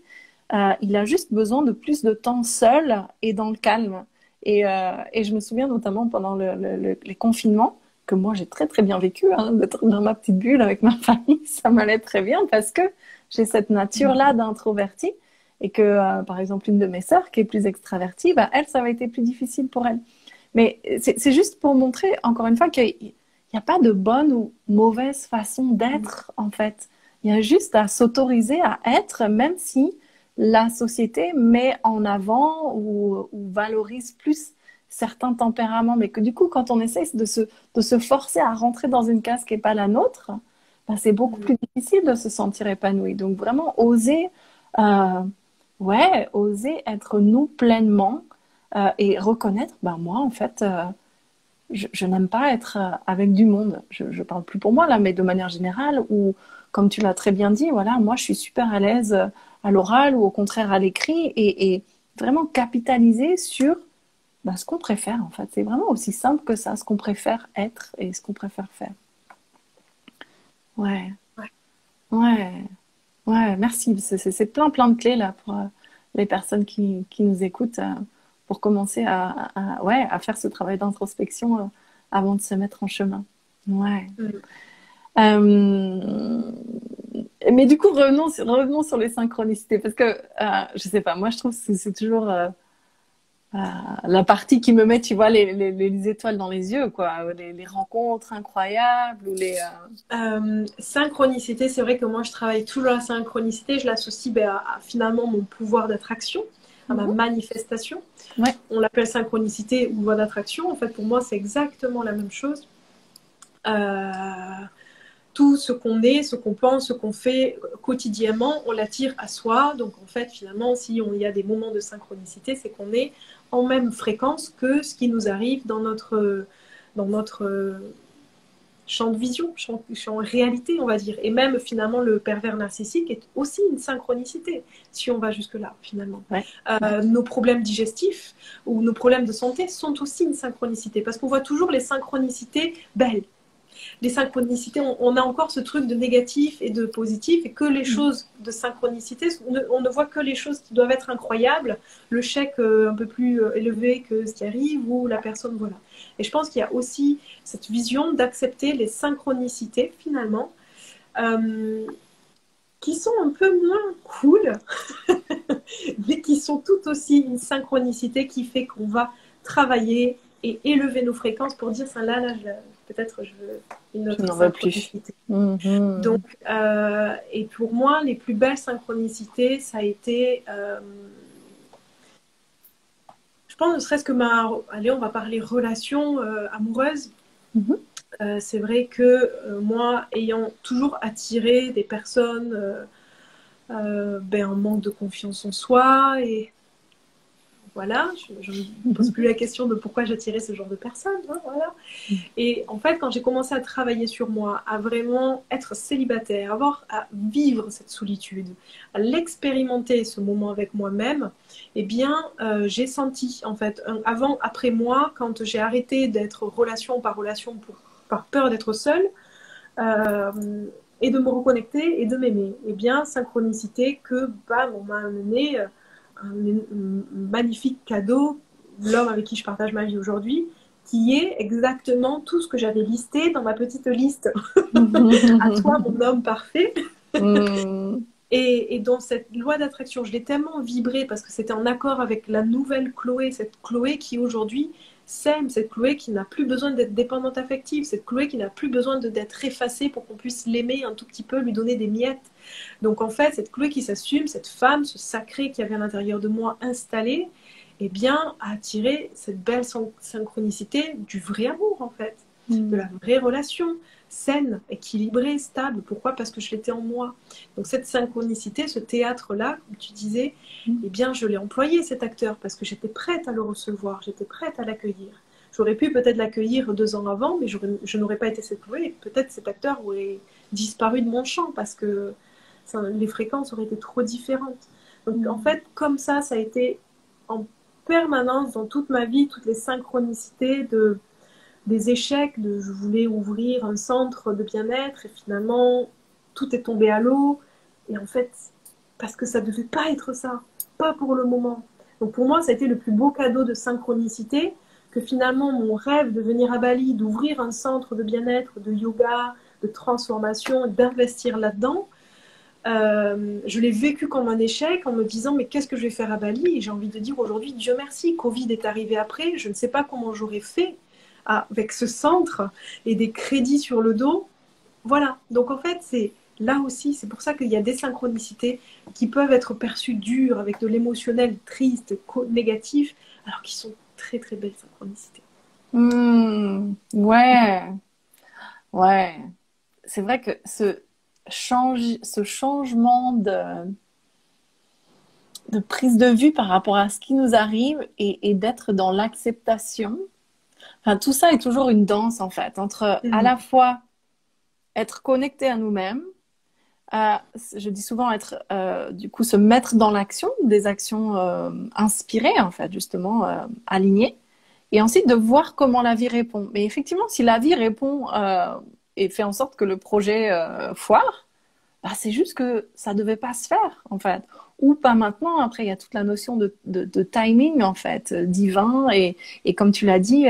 il a juste besoin de plus de temps seul et dans le calme. Et je me souviens notamment pendant les confinements, que moi j'ai très très bien vécu, d'être dans ma petite bulle avec ma famille, ça m'allait très bien parce que j'ai cette nature-là d'introverti et que, par exemple, une de mes sœurs qui est plus extravertie, elle, ça avait été plus difficile pour elle. Mais c'est juste pour montrer, encore une fois, qu'il n'y a pas de bonne ou mauvaise façon d'être, en fait. Il y a juste à s'autoriser à être, même si la société met en avant ou valorise plus certains tempéraments, mais que du coup, quand on essaie de se forcer à rentrer dans une case qui n'est pas la nôtre, c'est beaucoup plus difficile de se sentir épanoui. Donc vraiment, oser être nous pleinement et reconnaître, moi, en fait, je n'aime pas être avec du monde. Je parle plus pour moi, là, mais de manière générale, ou comme tu l'as très bien dit, voilà, moi, je suis super à l'aise à l'oral ou au contraire à l'écrit et vraiment capitaliser sur ce qu'on préfère, en fait. C'est vraiment aussi simple que ça, ce qu'on préfère être et ce qu'on préfère faire. Ouais, ouais, ouais, merci. C'est plein de clés, là, pour les personnes qui nous écoutent pour commencer à faire ce travail d'introspection avant de se mettre en chemin. Ouais. Mais du coup, revenons sur les synchronicités, parce que je sais pas, moi je trouve que c'est toujours la partie qui me met, tu vois, les étoiles dans les yeux, quoi, les rencontres incroyables ou les. Synchronicité, c'est vrai que moi je travaille toujours la synchronicité, je l'associe à finalement mon pouvoir d'attraction, à ma manifestation. Ouais. On l'appelle synchronicité ou loi d'attraction. En fait, pour moi, c'est exactement la même chose. Tout ce qu'on est, ce qu'on pense, ce qu'on fait quotidiennement, on l'attire à soi. Donc en fait, finalement, si il y a des moments de synchronicité, c'est qu'on est en même fréquence que ce qui nous arrive dans notre champ de vision, champ réalité, on va dire. Et même finalement, le pervers narcissique est aussi une synchronicité, si on va jusque-là, finalement. Ouais. Nos problèmes digestifs ou nos problèmes de santé sont aussi une synchronicité, parce qu'on voit toujours les synchronicités belles. Les synchronicités, on a encore ce truc de négatif et de positif, et que les choses de synchronicité, on ne voit que les choses qui doivent être incroyables, le chèque un peu plus élevé que ce qui arrive, ou la personne, voilà. Et je pense qu'il y a aussi cette vision d'accepter les synchronicités, finalement, qui sont un peu moins cool, mais qui sont tout aussi une synchronicité qui fait qu'on va travailler et élever nos fréquences pour dire ça là, peut-être je veux une autre synchronicité. Donc, et pour moi, les plus belles synchronicités, ça a été, je pense, ne serait-ce que allez, on va parler relation amoureuse. C'est vrai que moi, ayant toujours attiré des personnes en manque de confiance en soi, et voilà, je ne me pose plus la question de pourquoi j'attirais ce genre de personnes. Hein, voilà. Et en fait, quand j'ai commencé à travailler sur moi, à vraiment être célibataire, à vivre cette solitude, à l'expérimenter, ce moment avec moi-même, eh bien, j'ai senti, en fait, après moi, quand j'ai arrêté d'être relation par relation par peur d'être seule, et de me reconnecter et de m'aimer. Eh bien, synchronicité que, on m'a amené un magnifique cadeau, l'homme avec qui je partage ma vie aujourd'hui, qui est exactement tout ce que j'avais listé dans ma petite liste. À toi, mon homme parfait. Et dans cette loi d'attraction, je l'ai tellement vibré parce que c'était en accord avec la nouvelle Chloé, cette Chloé qui aujourd'hui s'aime, cette Chloé qui n'a plus besoin d'être dépendante affective, cette Chloé qui n'a plus besoin d'être effacée pour qu'on puisse l'aimer un tout petit peu, lui donner des miettes. Donc en fait, cette Chloé qui s'assume, cette femme, ce sacré qui avait à l'intérieur de moi installé, eh bien, a attiré cette belle synchronicité du vrai amour en fait, de la vraie relation, saine, équilibrée, stable. Pourquoi? Parce que je l'étais en moi. Donc cette synchronicité, ce théâtre-là, comme tu disais, eh bien, je l'ai employé cet acteur parce que j'étais prête à le recevoir, j'étais prête à l'accueillir. J'aurais pu peut-être l'accueillir 2 ans avant, mais je n'aurais pas été cette Chloé, et peut-être cet acteur aurait disparu de mon champ parce que les fréquences auraient été trop différentes. Donc en fait, comme ça a été en permanence dans toute ma vie, toutes les synchronicités des échecs, je voulais ouvrir un centre de bien-être et finalement tout est tombé à l'eau. Et en fait, parce que ça ne devait pas être ça, pas pour le moment. Donc pour moi, ça a été le plus beau cadeau de synchronicité, que finalement mon rêve de venir à Bali, d'ouvrir un centre de bien-être, de yoga, de transformation, d'investir là-dedans, je l'ai vécu comme un échec en me disant mais qu'est-ce que je vais faire à Bali? Et j'ai envie de dire aujourd'hui, Dieu merci, Covid est arrivé après, je ne sais pas comment j'aurais fait avec ce centre et des crédits sur le dos. Voilà, donc en fait c'est là aussi, c'est pour ça qu'il y a des synchronicités qui peuvent être perçues dures, avec de l'émotionnel triste, négatif, alors qu'ils sont très très belles synchronicités. Ouais. C'est vrai que ce changement de prise de vue par rapport à ce qui nous arrive et d'être dans l'acceptation. Enfin, tout ça est toujours une danse, en fait, entre à la fois être connecté à nous-mêmes, je dis souvent du coup, se mettre dans l'action, des actions inspirées, en fait, justement, alignées, et ensuite de voir comment la vie répond. Mais effectivement, si la vie répond et fait en sorte que le projet foire, c'est juste que ça devait pas se faire, en fait. Ou pas maintenant. Après, il y a toute la notion de timing, en fait, divin. Et comme tu l'as dit,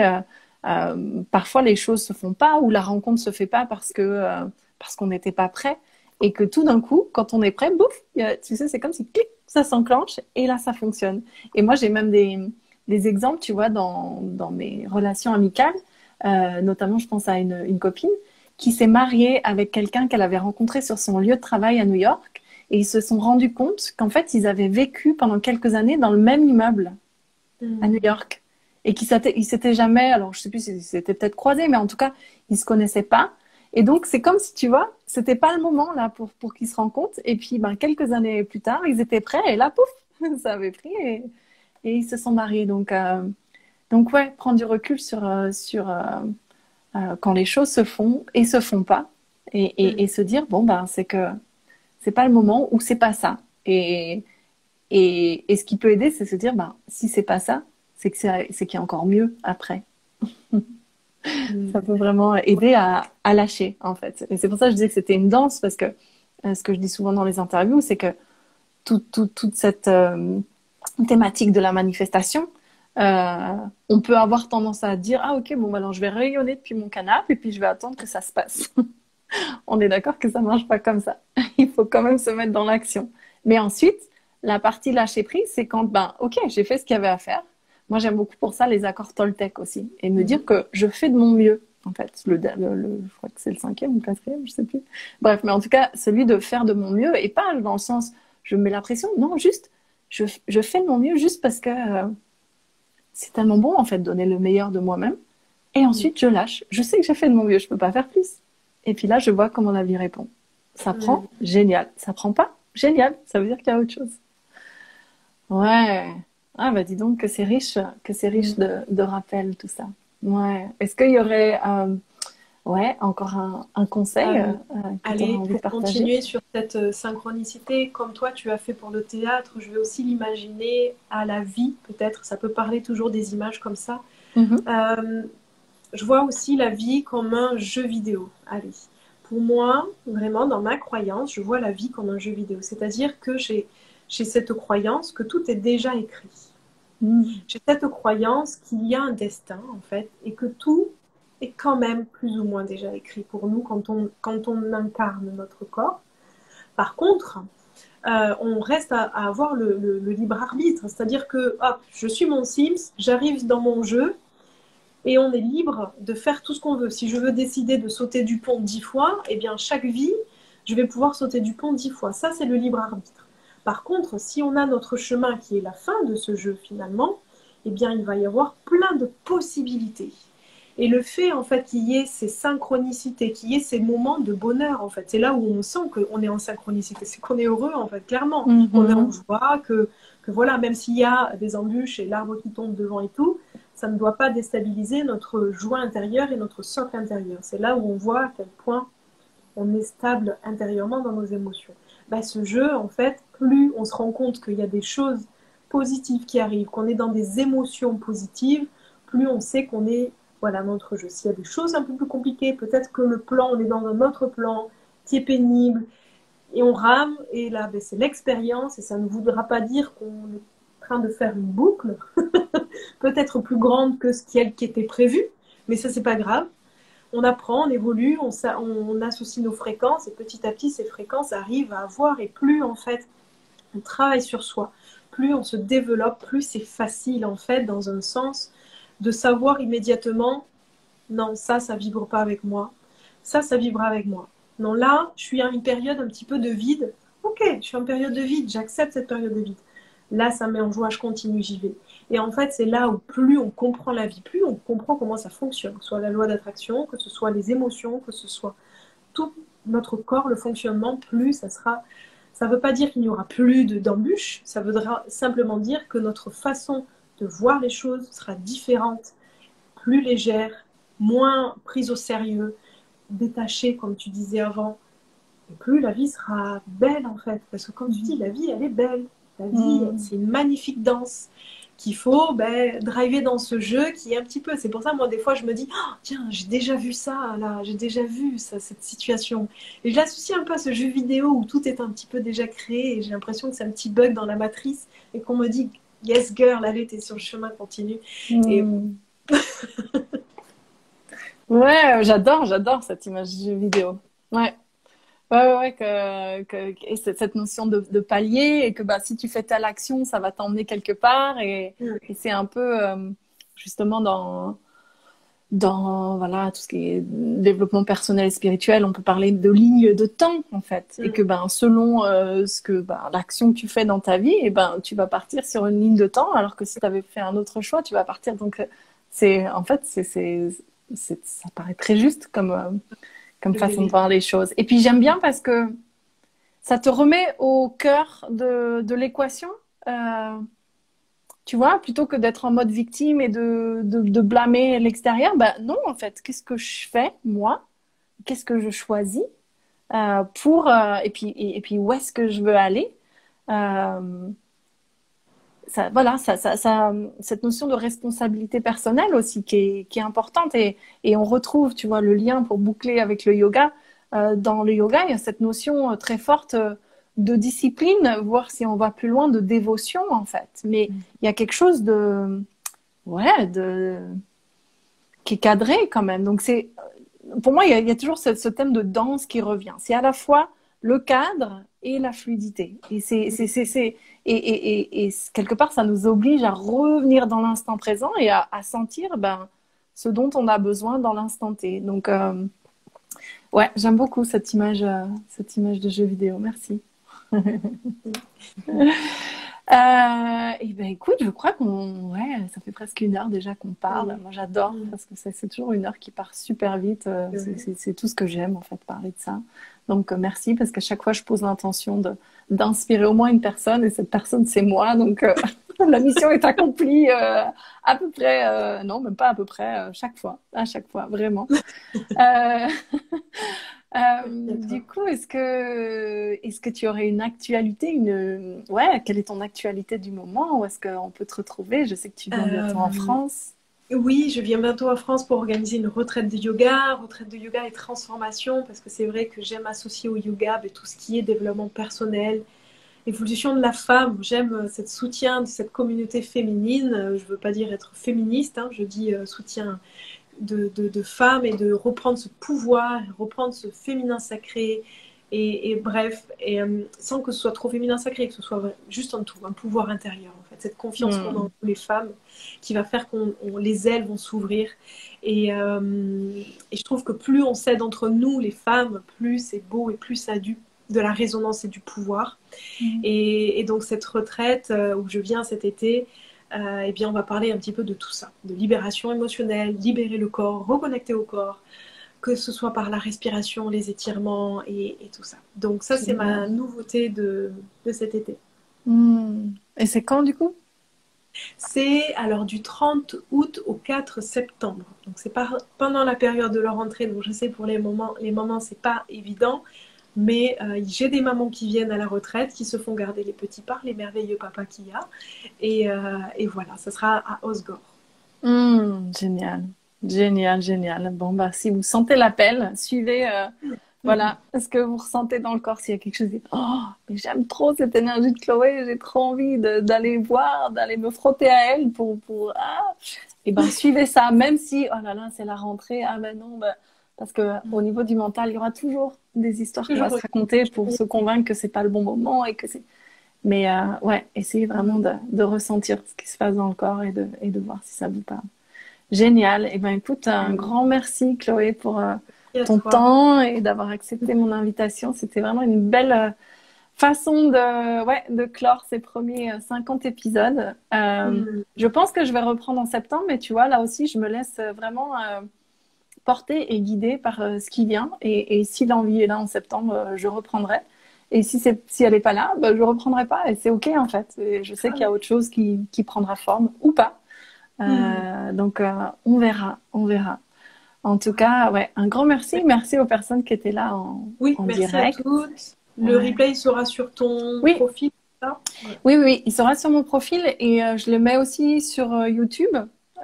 parfois les choses se font pas ou la rencontre se fait pas parce qu'on n'était pas prêt et que tout d'un coup, quand on est prêt, bouf, tu sais, c'est comme si clic, ça s'enclenche et là, ça fonctionne. Et moi, j'ai même des exemples, tu vois, dans mes relations amicales, notamment, je pense à une copine qui s'est mariée avec quelqu'un qu'elle avait rencontré sur son lieu de travail à New York et ils se sont rendus compte qu'en fait, ils avaient vécu pendant quelques années dans le même immeuble à New York et qu'ils s'étaient jamais, alors je sais plus s'ils s'étaient peut-être croisés, mais en tout cas, ils se connaissaient pas. Et donc, c'est comme si, tu vois, c'était pas le moment là pour qu'ils se rencontrent. Et puis, ben, quelques années plus tard, ils étaient prêts et là, pouf, ça avait pris et ils se sont mariés. Donc ouais, prendre du recul sur quand les choses se font et se font pas et se dire, bon, ben, c'est que c'est pas le moment ou c'est pas ça. Et ce qui peut aider, c'est se dire, ben, si c'est pas ça, c'est qu'il y a encore mieux après. Ça peut vraiment aider à lâcher, en fait. Et c'est pour ça que je disais que c'était une danse, parce que ce que je dis souvent dans les interviews, c'est que toute cette thématique de la manifestation, on peut avoir tendance à dire, ah ok, bon, alors je vais rayonner depuis mon canapé et puis je vais attendre que ça se passe. On est d'accord que ça marche pas comme ça. Il faut quand même se mettre dans l'action. Mais ensuite, la partie lâcher prise, c'est quand, ben, ok, j'ai fait ce qu'il y avait à faire. Moi, j'aime beaucoup pour ça les accords Toltec aussi. Et me dire que je fais de mon mieux, en fait. Je crois que c'est le 5e ou le 4e, je sais plus. Bref, mais en tout cas, celui de faire de mon mieux et pas dans le sens, je mets la pression. Non, juste, je fais de mon mieux juste parce que c'est tellement bon, en fait, de donner le meilleur de moi-même. Et ensuite, je lâche. Je sais que j'ai fait de mon mieux, je peux pas faire plus. Et puis là, je vois comment la vie répond. Ça prend, génial. Ça prend pas, génial. Ça veut dire qu'il y a autre chose. Ouais. Ah bah dis donc que c'est riche de rappels tout ça. Ouais. Est-ce qu'il y aurait encore un conseil que tu aurais Allez, envie de pour partager? continuer sur cette synchronicité, comme toi tu as fait pour le théâtre, je vais aussi l'imaginer à la vie peut-être. Ça peut parler toujours des images comme ça. Je vois aussi la vie comme un jeu vidéo. Allez, pour moi, vraiment dans ma croyance, je vois la vie comme un jeu vidéo. C'est-à-dire que j'ai cette croyance que tout est déjà écrit. J'ai cette croyance qu'il y a un destin, en fait, et que tout est quand même plus ou moins déjà écrit pour nous quand on incarne notre corps. Par contre, on reste à avoir le libre arbitre. C'est-à-dire que, hop, je suis mon Sims, j'arrive dans mon jeu, et on est libre de faire tout ce qu'on veut. Si je veux décider de sauter du pont 10 fois, eh bien, chaque vie, je vais pouvoir sauter du pont 10 fois. Ça, c'est le libre arbitre. Par contre, si on a notre chemin qui est la fin de ce jeu finalement, eh bien, il va y avoir plein de possibilités. Et le fait, en fait, qu'il y ait ces synchronicités, qu'il y ait ces moments de bonheur, en fait, c'est là où on sent qu'on est en synchronicité, c'est qu'on est heureux, en fait, clairement, qu'on est en joie, que voilà, même s'il y a des embûches et l'arbre qui tombe devant et tout, ça ne doit pas déstabiliser notre joie intérieure et notre socle intérieur. C'est là où on voit à quel point on est stable intérieurement dans nos émotions. Ben, ce jeu, en fait, plus on se rend compte qu'il y a des choses positives qui arrivent, qu'on est dans des émotions positives, plus on sait qu'on est, voilà, notre jeu. S'il y a des choses un peu plus compliquées, peut-être que le plan, on est dans un autre plan qui est pénible, et on rame, et là, ben, c'est l'expérience, et ça ne voudra pas dire qu'on est en train de faire une boucle, peut-être plus grande que ce qui était prévu, mais ça, c'est pas grave. On apprend, on évolue, on associe nos fréquences et petit à petit, ces fréquences arrivent à avoir et plus en fait on travaille sur soi, plus on se développe, plus c'est facile en fait dans un sens de savoir immédiatement non, ça vibre pas avec moi, ça vibra avec moi. Non, là, je suis à une période un petit peu de vide. Ok, je suis en période de vide, j'accepte cette période de vide. Là, ça me met en joie, je continue, j'y vais. Et en fait, c'est là où plus on comprend la vie, plus on comprend comment ça fonctionne, que ce soit la loi d'attraction, que ce soit les émotions, que ce soit tout notre corps, le fonctionnement, plus ça sera... Ça ne veut pas dire qu'il n'y aura plus d'embûches, ça voudra simplement dire que notre façon de voir les choses sera différente, plus légère, moins prise au sérieux, détachée, comme tu disais avant. Et plus la vie sera belle, en fait. Parce que comme tu dis, la vie, elle est belle. La vie, c'est une magnifique danse qu'il faut driver dans ce jeu qui est un petit peu... C'est pour ça, moi, des fois, je me dis, oh, tiens, j'ai déjà vu ça, là, j'ai déjà vu ça, cette situation. Et je l'associe un peu à ce jeu vidéo où tout est un petit peu déjà créé et j'ai l'impression que c'est un petit bug dans la matrice et qu'on me dit, yes, girl, allez, t'es sur le chemin continu. Et... Ouais, j'adore cette image de jeu vidéo. Ouais. Ouais, et cette notion de palier et que bah, si tu fais telle action, ça va t'emmener quelque part et c'est un peu justement dans voilà tout ce qui est développement personnel et spirituel, on peut parler de ligne de temps en fait et que ben selon ce que ben, l'action que tu fais dans ta vie et ben tu vas partir sur une ligne de temps alors que si tu avais fait un autre choix, tu vas partir donc c'est en fait ça paraît très juste comme façon de voir les choses. Et puis j'aime bien parce que ça te remet au cœur de l'équation. Tu vois, plutôt que d'être en mode victime et de blâmer l'extérieur, ben non, en fait, qu'est-ce que je fais, moi? Qu'est-ce que je choisis et puis où est-ce que je veux aller? Euh, voilà, cette notion de responsabilité personnelle aussi qui est importante et on retrouve, tu vois, le lien pour boucler avec le yoga. Dans le yoga, il y a cette notion très forte de discipline, voire si on va plus loin, de dévotion en fait. Mais il y a quelque chose ouais, qui est cadré quand même. Donc pour moi, il y a toujours ce thème de danse qui revient. C'est à la fois le cadre et la fluidité. Et quelque part, ça nous oblige à revenir dans l'instant présent et à sentir ben, ce dont on a besoin dans l'instant T. Donc, ouais, j'aime beaucoup cette image de jeu vidéo. Merci. Et ben écoute, je crois ouais, ça fait presque 1 heure déjà qu'on parle. Moi, j'adore parce que c'est toujours 1 heure qui part super vite. C'est tout ce que j'aime en fait, parler de ça. Donc merci parce qu'à chaque fois, je pose l'intention d'inspirer au moins une personne et cette personne, c'est moi. Donc la mission est accomplie à peu près, non, même pas à peu près, à chaque fois, vraiment. Du coup, est-ce que tu aurais une actualité, ouais, quelle est ton actualité du moment? Où est-ce qu'on peut te retrouver? Je sais que tu viens bientôt en France. Oui, je viens bientôt en France pour organiser une retraite de yoga et transformation, parce que c'est vrai que j'aime associer au yoga tout ce qui est développement personnel, évolution de la femme. J'aime cette soutien de cette communauté féminine. Je ne veux pas dire être féministe, hein, je dis soutien de femmes et de reprendre ce pouvoir, reprendre ce féminin sacré et bref, sans que ce soit trop féminin sacré, que ce soit juste en tout, un pouvoir intérieur en fait, cette confiance qu'on a en les femmes qui va faire qu'on les ailes vont s'ouvrir et je trouve que plus on s'aide entre nous les femmes, plus c'est beau et plus ça a de la résonance et du pouvoir. Et donc cette retraite où je viens cet été, eh bien on va parler un petit peu de tout ça, de libération émotionnelle, libérer le corps, reconnecter au corps, que ce soit par la respiration, les étirements et tout ça. Donc ça, c'est ma nouveauté de cet été. Et c'est quand du coup? C'est alors du 30 août au 4 septembre. Donc c'est pendant la période de leur rentrée. Donc je sais pour les mamans, c'est pas évident. Mais j'ai des mamans qui viennent à la retraite, qui se font garder les petits par les merveilleux papas qu'il y a. Et voilà, ça sera à Osgore. Génial. Génial, génial. Bon, bah, si vous sentez l'appel, suivez, voilà, ce que vous ressentez dans le corps. S'il y a quelque chose, oh, mais j'aime trop cette énergie de Chloé, j'ai trop envie d'aller voir, d'aller me frotter à elle et ben, suivez ça, même si, oh là là, c'est la rentrée, ah ben non, ben, parce que au niveau du mental, il y aura toujours des histoires qu'on va se raconter pour se convaincre que c'est pas le bon moment et que c'est. Mais ouais, essayez vraiment de ressentir ce qui se passe dans le corps et de voir si ça vous parle. Génial. Eh ben, écoute, un grand merci, Chloé, pour ton temps et d'avoir accepté mon invitation. C'était vraiment une belle façon de clore ces premiers 50 épisodes. Je pense que je vais reprendre en septembre, mais tu vois, là aussi, je me laisse vraiment porter et guider par ce qui vient. Et si l'envie est là en septembre, je reprendrai. Et si elle n'est pas là, bah, je ne reprendrai pas. Et c'est OK, en fait. Et je sais qu'il y a autre chose qui prendra forme ou pas. Donc, on verra. En tout cas, ouais, un grand merci. Merci aux personnes qui étaient là en direct. Merci à toutes. Le replay sera sur ton profil, ça ? Oui, il sera sur mon profil et je le mets aussi sur YouTube.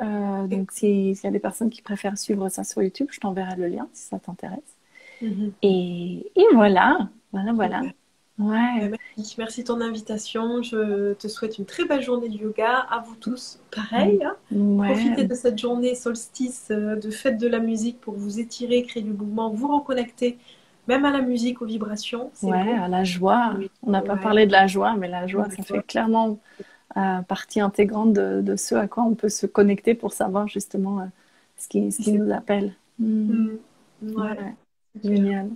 Donc, s'il y a des personnes qui préfèrent suivre ça sur YouTube, je t'enverrai le lien si ça t'intéresse. Et voilà. Ouais. Merci de ton invitation. Je te souhaite une très belle journée de yoga. À vous tous, pareil. Hein. Ouais. Profitez de cette journée solstice de fête de la musique pour vous étirer, créer du mouvement, vous reconnecter même à la musique, aux vibrations. Ouais, à la joie. On n'a pas parlé de la joie, mais la joie, ça fait clairement partie intégrante de ce à quoi on peut se connecter pour savoir justement ce qui nous appelle. Ouais. Génial.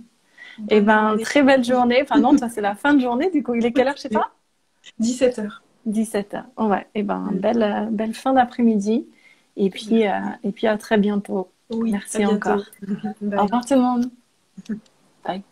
Et très belle journée. Enfin non, toi, c'est la fin de journée. Du coup, il est quelle heure chez toi? 17h. 17h. Ouais. Belle fin d'après-midi. Et puis à très bientôt. Oui, merci encore. Bye. Au revoir tout le monde. Bye.